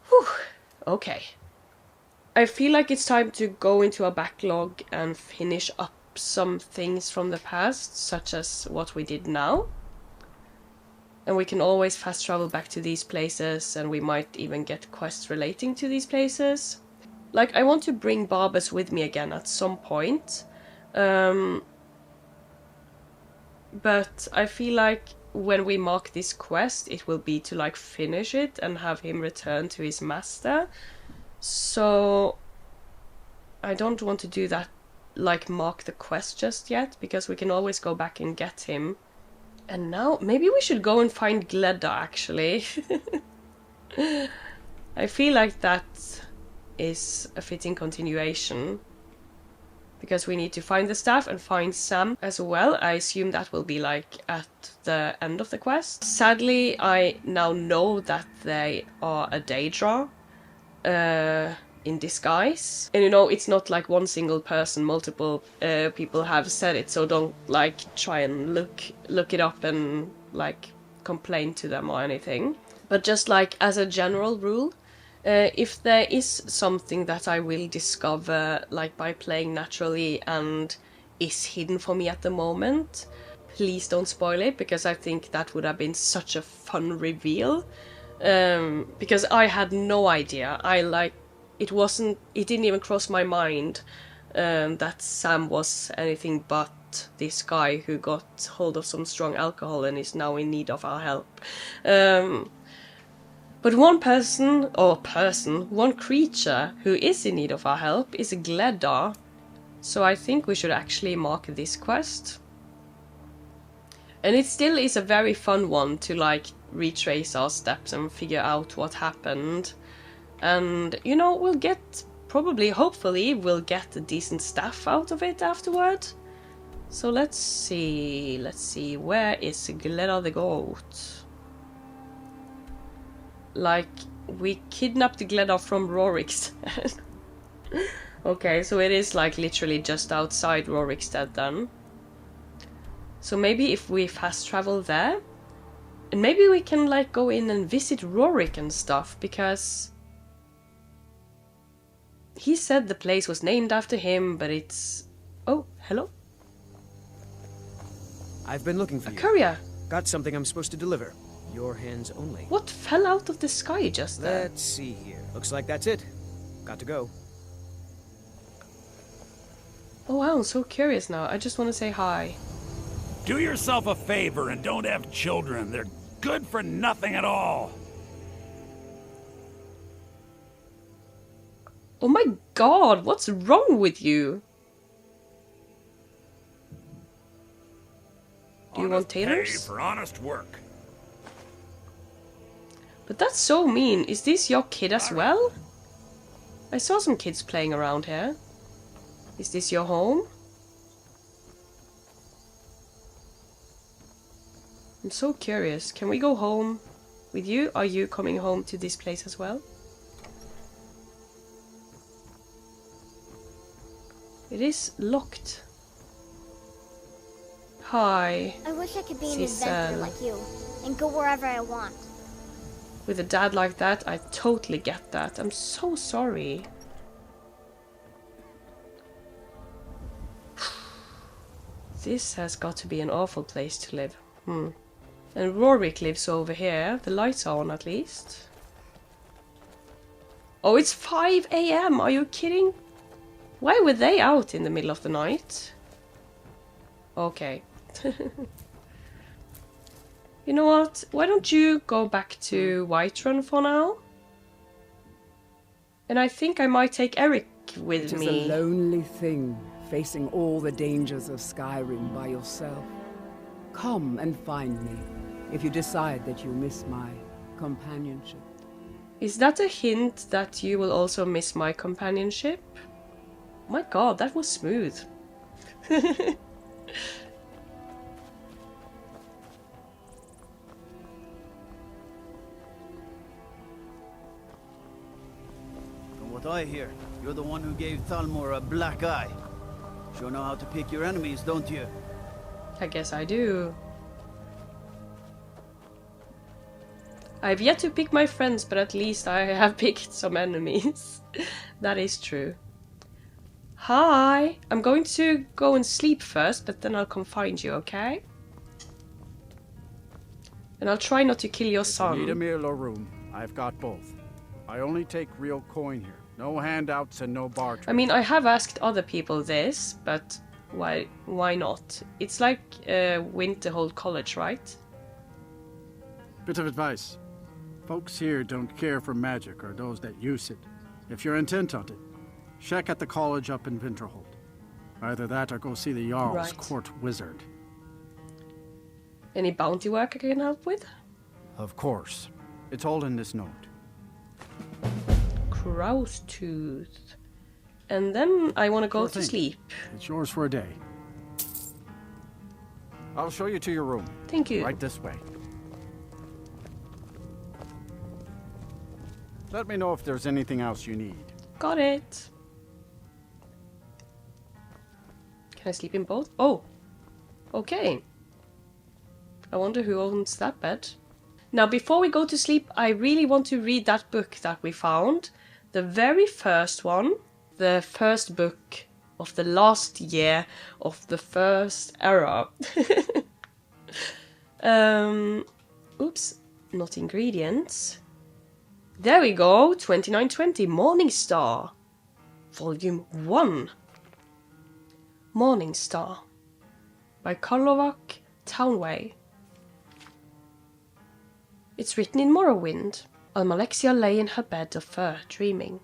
Whew. Okay. I feel like it's time to go into our backlog and finish up some things from the past, such as what we did now. And we can always fast travel back to these places, and we might even get quests relating to these places. Like, I want to bring Barbas with me again at some point. But I feel like when we mark this quest, it will be to like finish it and have him return to his master. So I don't want to do that, like mark the quest just yet, because we can always go back and get him. And now maybe we should go and find Gleda, actually. I feel like that is a fitting continuation. Because we need to find the staff and find Sam as well. I assume that will be like at the end of the quest. Sadly, I now know that they are a Daedra in disguise. And you know, it's not like one single person, multiple people have said it, so don't like try and look it up and like complain to them or anything. But just like as a general rule, if there is something that I will discover like by playing naturally and is hidden for me at the moment, please don't spoil it, because I think that would have been such a fun reveal. Because I had no idea. It didn't even cross my mind that Sam was anything but this guy who got hold of some strong alcohol and is now in need of our help. But one creature who is in need of our help is Gleda. So I think we should actually mark this quest. And it still is a very fun one to like retrace our steps and figure out what happened. And, you know, we'll get, probably, hopefully, we'll get a decent staff out of it afterward. So let's see, where is Gleda the goat? Like, we kidnapped Gleda from Rorikstead. Okay, so it is like literally just outside Rorikstead then. So maybe if we fast travel there, and maybe we can like go in and visit Rorik and stuff, because he said the place was named after him, but it's... Oh, hello? I've been looking for A you. courier! Got something I'm supposed to deliver. Your hands only. What fell out of the sky just there? Let's see here. Looks like that's it. Got to go. Oh wow, I'm so curious now. I just want to say hi. Do yourself a favor and don't have children. They're good for nothing at all. Oh my god, what's wrong with you? Do you want taters? Pay for honest work. But that's so mean. Is this your kid as well? I saw some kids playing around here. Is this your home? I'm so curious. Can we go home with you? Are you coming home to this place as well? It is locked. Hi. I wish I could be an Cecil. adventurer like you and go wherever I want. With a dad like that, I totally get that. I'm so sorry. This has got to be an awful place to live. And Rorik lives over here. The lights are on at least. Oh, it's 5 AM. Are you kidding? Why were they out in the middle of the night? Okay. You know what? Why don't you go back to Whiterun for now? And I think I might take Eric with It is me. a lonely thing, facing all the dangers of Skyrim by yourself. Come and find me, if you decide that you miss my companionship. Is that a hint that you will also miss my companionship? My god, that was smooth. From what I hear, you're the one who gave Thalmor a black eye. Sure know how to pick your enemies, don't you? I guess I do. I've yet to pick my friends, but at least I have picked some enemies. That is true. Hi! I'm going to go and sleep first, but then I'll come find you, okay? And I'll try not to kill your son. Need a meal or room? I've got both. I only take real coin here. No handouts and no barter. I mean, I have asked other people this, but why not? It's like Winterhold College, right? Bit of advice. Folks here don't care for magic or those that use it. If you're intent on it, check at the college up in Winterhold. Either that or go see the Jarl's Right. court wizard. Any bounty work I can help with? Of course. It's all in this note. Crow's tooth. And then I want to go Sure to thing. sleep. It's yours for a day. I'll show you to your room. Thank you. Right this way. Let me know if there's anything else you need. Got it. Can I sleep in both? Oh, okay. I wonder who owns that bed. Now, before we go to sleep, I really want to read that book that we found. The very first one. The first book of the last year of the first era. Oops, not ingredients. There we go, 2920, Morning Star. Volume 1. Morning Star. By Karlovak Townway. It's written in Morrowind. Almalexia lay in her bed of fur, dreaming.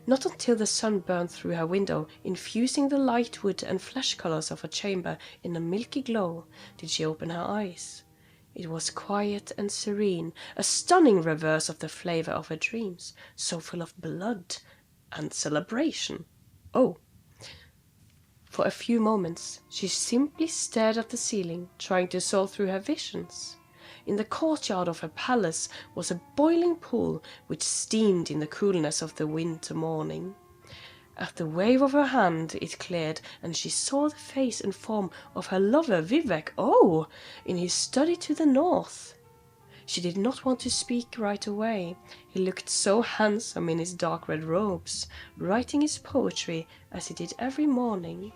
Not until the sun burned through her window, infusing the light wood and flesh colors of her chamber in a milky glow, did she open her eyes. It was quiet and serene, a stunning reverse of the flavor of her dreams, so full of blood and celebration. Oh. For a few moments, she simply stared at the ceiling, trying to sort through her visions. In the courtyard of her palace was a boiling pool which steamed in the coolness of the winter morning. At the wave of her hand it cleared, and she saw the face and form of her lover Vivek, in his study to the north. She did not want to speak right away. He looked so handsome in his dark red robes, writing his poetry as he did every morning.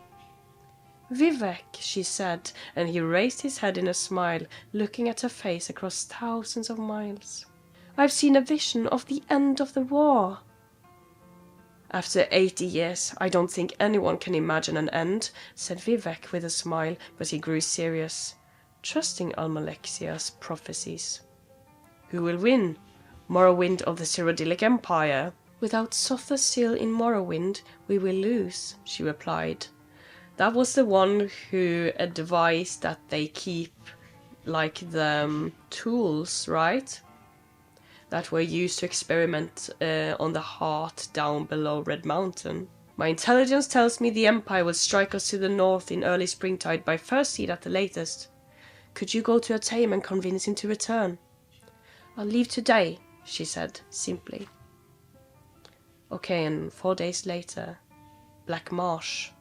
"Vivek," she said, and he raised his head in a smile, looking at her face across thousands of miles. "I've seen a vision of the end of the war." "After 80 years, I don't think anyone can imagine an end," said Vivek with a smile, but he grew serious, trusting Almalexia's prophecies. "Who will win? Morrowind or the Cyrodiilic Empire?" "Without Sothersil in Morrowind, we will lose," she replied. That was the one who advised that they keep, like, the tools, right? That were used to experiment on the heart down below Red Mountain. "My intelligence tells me the Empire will strike us to the north in early springtide by first seed at the latest. Could you go to Atame and convince him to return?" "I'll leave today," she said, simply. Okay, and 4 days later, Black Marsh.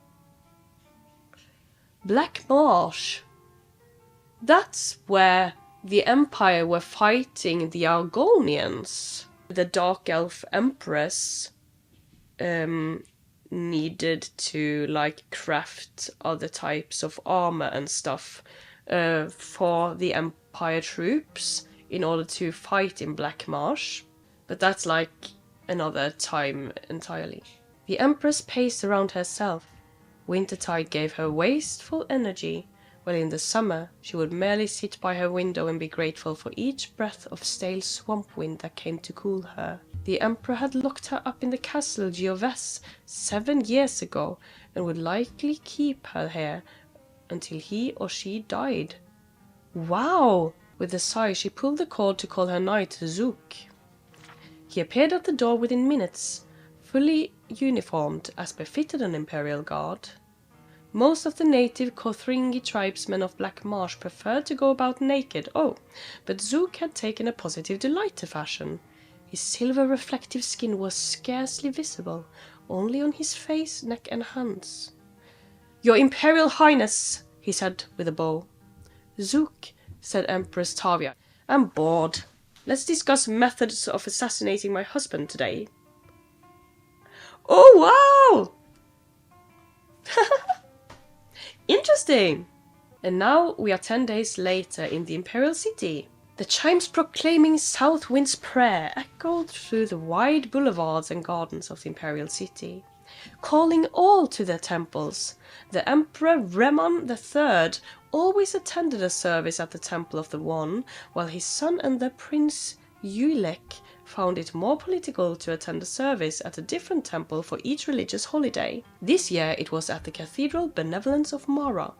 Black Marsh! That's where the Empire were fighting the Argonians. The Dark Elf Empress needed to, like, craft other types of armor and stuff for the Empire troops in order to fight in Black Marsh. But that's like another time entirely. The Empress paced around herself. Wintertide gave her wasteful energy, while in the summer she would merely sit by her window and be grateful for each breath of stale swamp wind that came to cool her. The Emperor had locked her up in the castle Gioves 7 years ago, and would likely keep her here until he or she died. Wow! With a sigh she pulled the cord to call her knight Zook. He appeared at the door within minutes, fully uniformed as befitted an Imperial Guard. Most of the native Kothringi tribesmen of Black Marsh preferred to go about naked, but Zook had taken a positive delight to fashion. His silver reflective skin was scarcely visible, only on his face, neck and hands. "Your Imperial Highness," he said with a bow. "Zook," said Empress Tavia, "I'm bored. Let's discuss methods of assassinating my husband today." Oh, wow! Interesting! And now we are 10 days later in the Imperial City. The chimes proclaiming South Wind's prayer echoed through the wide boulevards and gardens of the Imperial City, calling all to their temples. The Emperor Reman III always attended a service at the Temple of the One, while his son and the Prince Uilek found it more political to attend a service at a different temple for each religious holiday. This year it was at the Cathedral Benevolence of Mara.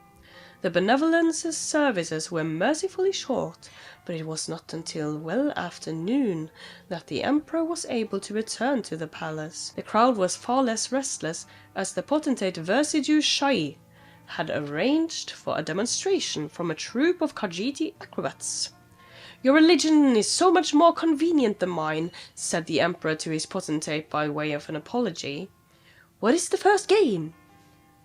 The Benevolence's services were mercifully short, but it was not until well after noon that the Emperor was able to return to the palace. The crowd was far less restless, as the potentate Versidu Shai had arranged for a demonstration from a troupe of Khajiiti acrobats. "Your religion is so much more convenient than mine," said the Emperor to his potentate by way of an apology. "What is the first game?"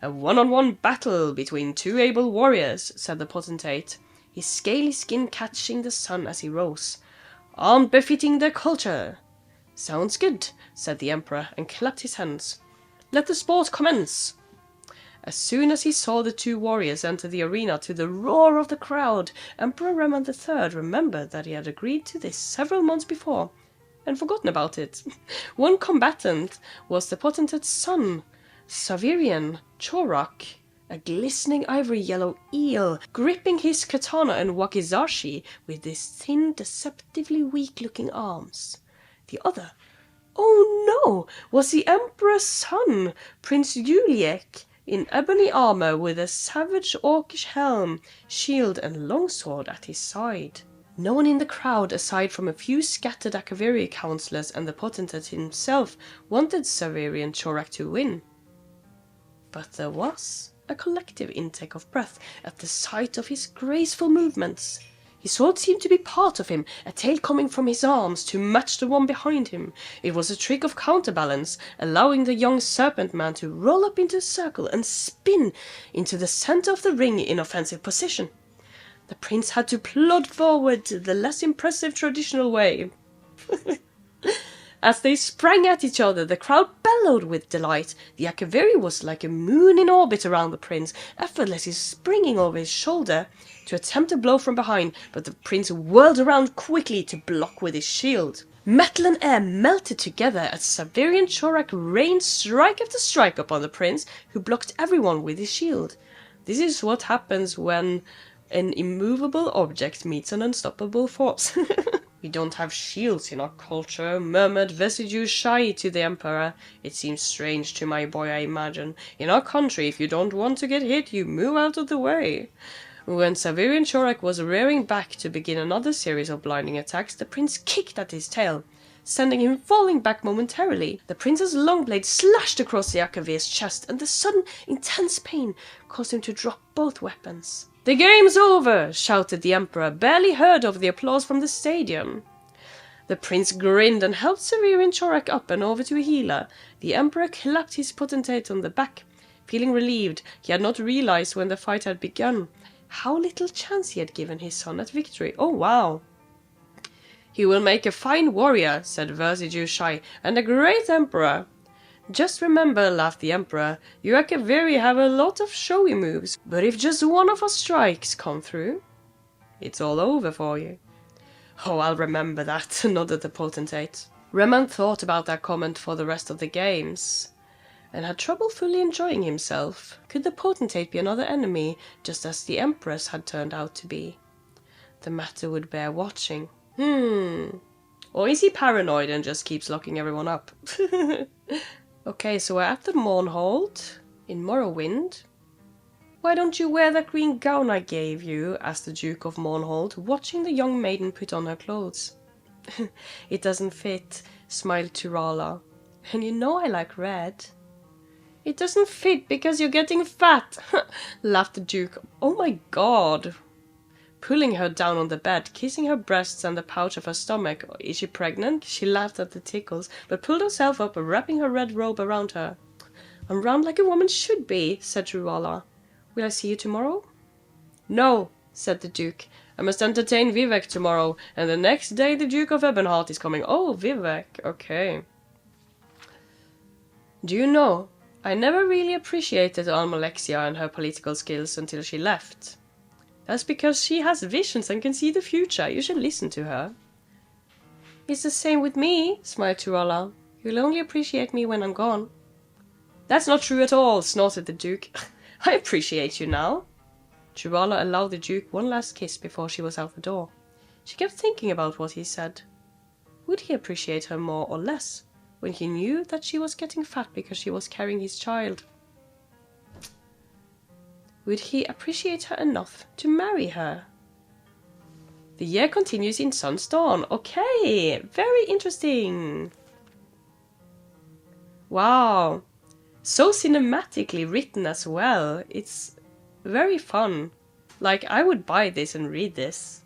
"A one-on-one battle between 2 able warriors," said the potentate, his scaly skin catching the sun as he rose. "Armed befitting their culture." "Sounds good," said the Emperor, and clapped his hands. "Let the sport commence." As soon as he saw the 2 warriors enter the arena to the roar of the crowd, Emperor Reman III remembered that he had agreed to this several months before, and forgotten about it. One combatant was the potentate's son, Savirian Chorak, a glistening ivory yellow eel, gripping his katana and wakizashi with his thin, deceptively weak-looking arms. The other, oh no, was the Emperor's son, Prince Uliek, in ebony armor with a savage orcish helm, shield and longsword at his side. No one in the crowd, aside from a few scattered Akaviri councillors and the potentate himself, wanted Severian Chorak to win. But there was a collective intake of breath at the sight of his graceful movements. His sword seemed to be part of him, a tail coming from his arms to match the one behind him. It was a trick of counterbalance, allowing the young serpent man to roll up into a circle and spin into the center of the ring in offensive position. The prince had to plod forward the less impressive traditional way. As they sprang at each other, the crowd bellowed with delight. The Akaviri was like a moon in orbit around the prince, effortlessly springing over his shoulder to attempt a blow from behind, but the prince whirled around quickly to block with his shield. Metal and air melted together as Severian Chorak rained strike after strike upon the prince, who blocked everyone with his shield. This is what happens when an immovable object meets an unstoppable force. We don't have shields in our culture, murmured Vesidue shy to the Emperor. It seems strange to my boy, I imagine. In our country, if you don't want to get hit, you move out of the way. When Severian Chorak was rearing back to begin another series of blinding attacks, the prince kicked at his tail, sending him falling back momentarily. The prince's long blade slashed across the Akavir's chest, and the sudden, intense pain caused him to drop both weapons. "The game's over!" shouted the Emperor, barely heard over the applause from the stadium. The prince grinned and helped Severian Chorak up and over to a healer. The Emperor clapped his potentate on the back, feeling relieved. He had not realized when the fight had begun how little chance he had given his son at victory. Oh, wow. "He will make a fine warrior," said Vesidue shy, "and a great emperor." "Just remember," laughed the Emperor, "you Akaviri have a lot of showy moves, but if just one of our strikes come through, it's all over for you." "Oh, I'll remember that," nodded the potentate. Reman thought about that comment for the rest of the games, and had trouble fully enjoying himself. Could the potentate be another enemy, just as the Empress had turned out to be? The matter would bear watching. Or is he paranoid and just keeps locking everyone up? Okay, so we're at the Mournhold in Morrowind. "Why don't you wear that green gown I gave you?" asked the Duke of Mournhold, watching the young maiden put on her clothes. "It doesn't fit," smiled Turala. "And you know I like red." "It doesn't fit because you're getting fat," laughed the Duke. "Oh my god." Pulling her down on the bed, kissing her breasts and the pouch of her stomach. "Is she pregnant?" She laughed at the tickles, but pulled herself up, wrapping her red robe around her. "I'm round like a woman should be," said Turala. "Will I see you tomorrow?" "No," said the Duke. "I must entertain Vivek tomorrow, and the next day the Duke of Ebonheart is coming." "Oh, Vivek, okay." "Do you know, I never really appreciated Almalexia and her political skills until she left. That's because she has visions and can see the future. You should listen to her." "It's the same with me," smiled Turala. "You'll only appreciate me when I'm gone." "That's not true at all," snorted the Duke. "I appreciate you now." Turala allowed the Duke one last kiss before she was out the door. She kept thinking about what he said. Would he appreciate her more or less when he knew that she was getting fat because she was carrying his child? Would he appreciate her enough to marry her? The year continues in Sun's Dawn. Okay, very interesting. Wow. So cinematically written as well. It's very fun. Like, I would buy this and read this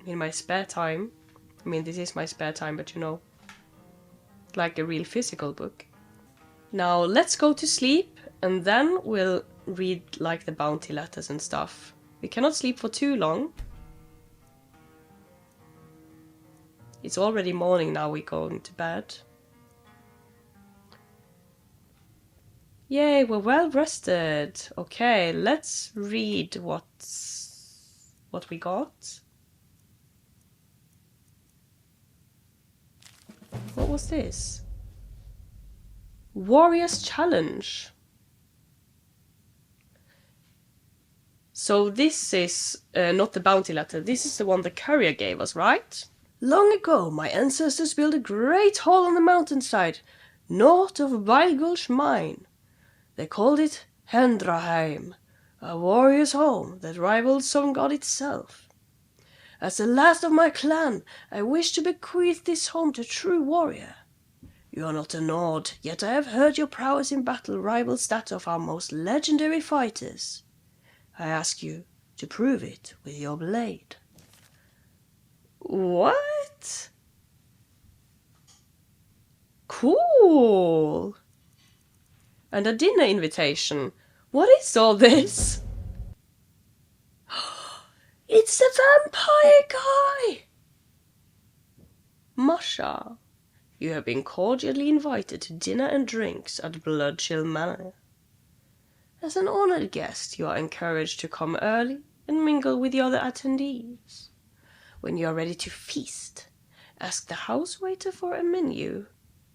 in my spare time. I mean, this is my spare time, but you know, like a real physical book. Now, let's go to sleep, and then we'll read like the bounty letters and stuff. We cannot sleep for too long. It's already morning now, we're going to bed. Yay, we're well rested. Okay, let's read what we got. What was this? Warrior's Challenge. So this is not the bounty letter, this is the one the Courier gave us, right? "Long ago, my ancestors built a great hall on the mountainside, north of Beilgul's mine. They called it Hendraheim, a warrior's home that rivaled some god itself. As the last of my clan, I wish to bequeath this home to true warrior. You are not a Nord, yet I have heard your prowess in battle rivals that of our most legendary fighters. I ask you to prove it with your blade. What? Cool! And a dinner invitation. What is all this? It's the vampire guy! Masha, you have been cordially invited to dinner and drinks at Bloodchill Manor. As an honored guest, you are encouraged to come early and mingle with the other attendees. When you are ready to feast, ask the house waiter for a menu,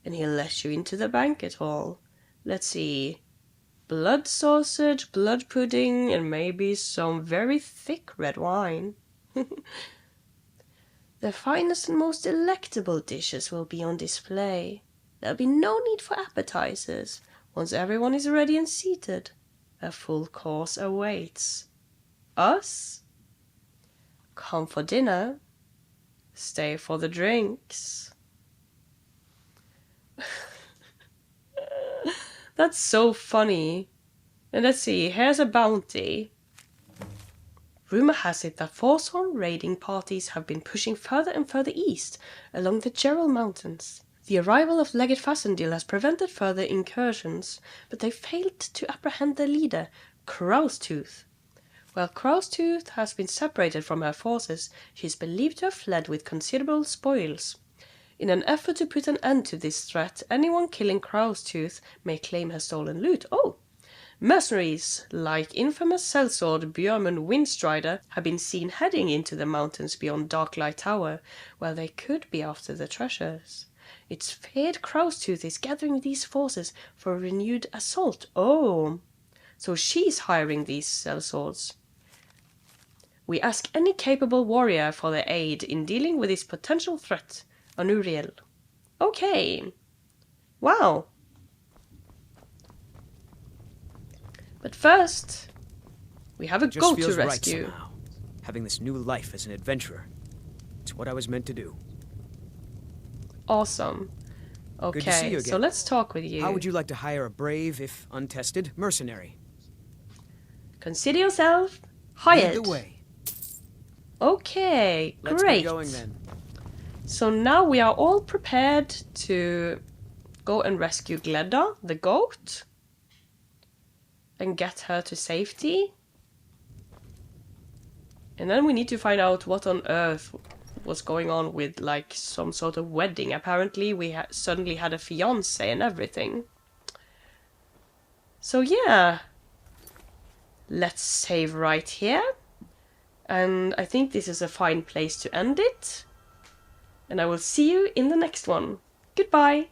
and he'll let you into the banquet hall. Let's see. Blood sausage, blood pudding, and maybe some very thick red wine. The finest and most delectable dishes will be on display. There'll be no need for appetizers. Once everyone is ready and seated, a full course awaits. Us? Come for dinner, stay for the drinks. That's so funny. And let's see, here's a bounty. Rumor has it that Forsworn raiding parties have been pushing further and further east along the Gerald Mountains. The arrival of Legate Fassendil has prevented further incursions, but they failed to apprehend their leader, Crowstooth. While Crowstooth has been separated from her forces, she is believed to have fled with considerable spoils. In an effort to put an end to this threat, anyone killing Crowstooth may claim her stolen loot. Oh! Mercenaries, like infamous sellsword Björmund Windstrider, have been seen heading into the mountains beyond Darklight Tower, where they could be after the treasures. It's feared Crowstooth is gathering these forces for a renewed assault. Oh! So she's hiring these sellswords. We ask any capable warrior for their aid in dealing with this potential threat. Anuriel. Okay. Wow. But first, we have a goat to rescue. Right somehow. Having this new life as an adventurer. It's what I was meant to do. Awesome. Good to see Okay, you so again. let's talk with you. How would you like to hire a brave, if untested, mercenary? Consider yourself hired. Lead the way. Okay, Let's great. get going then. So now we are all prepared to go and rescue Gleda, the goat, and get her to safety. And then we need to find out what on earth was going on with, like, some sort of wedding. Apparently we suddenly had a fiancé and everything. So yeah, let's save right here. And I think this is a fine place to end it. And I will see you in the next one. Goodbye!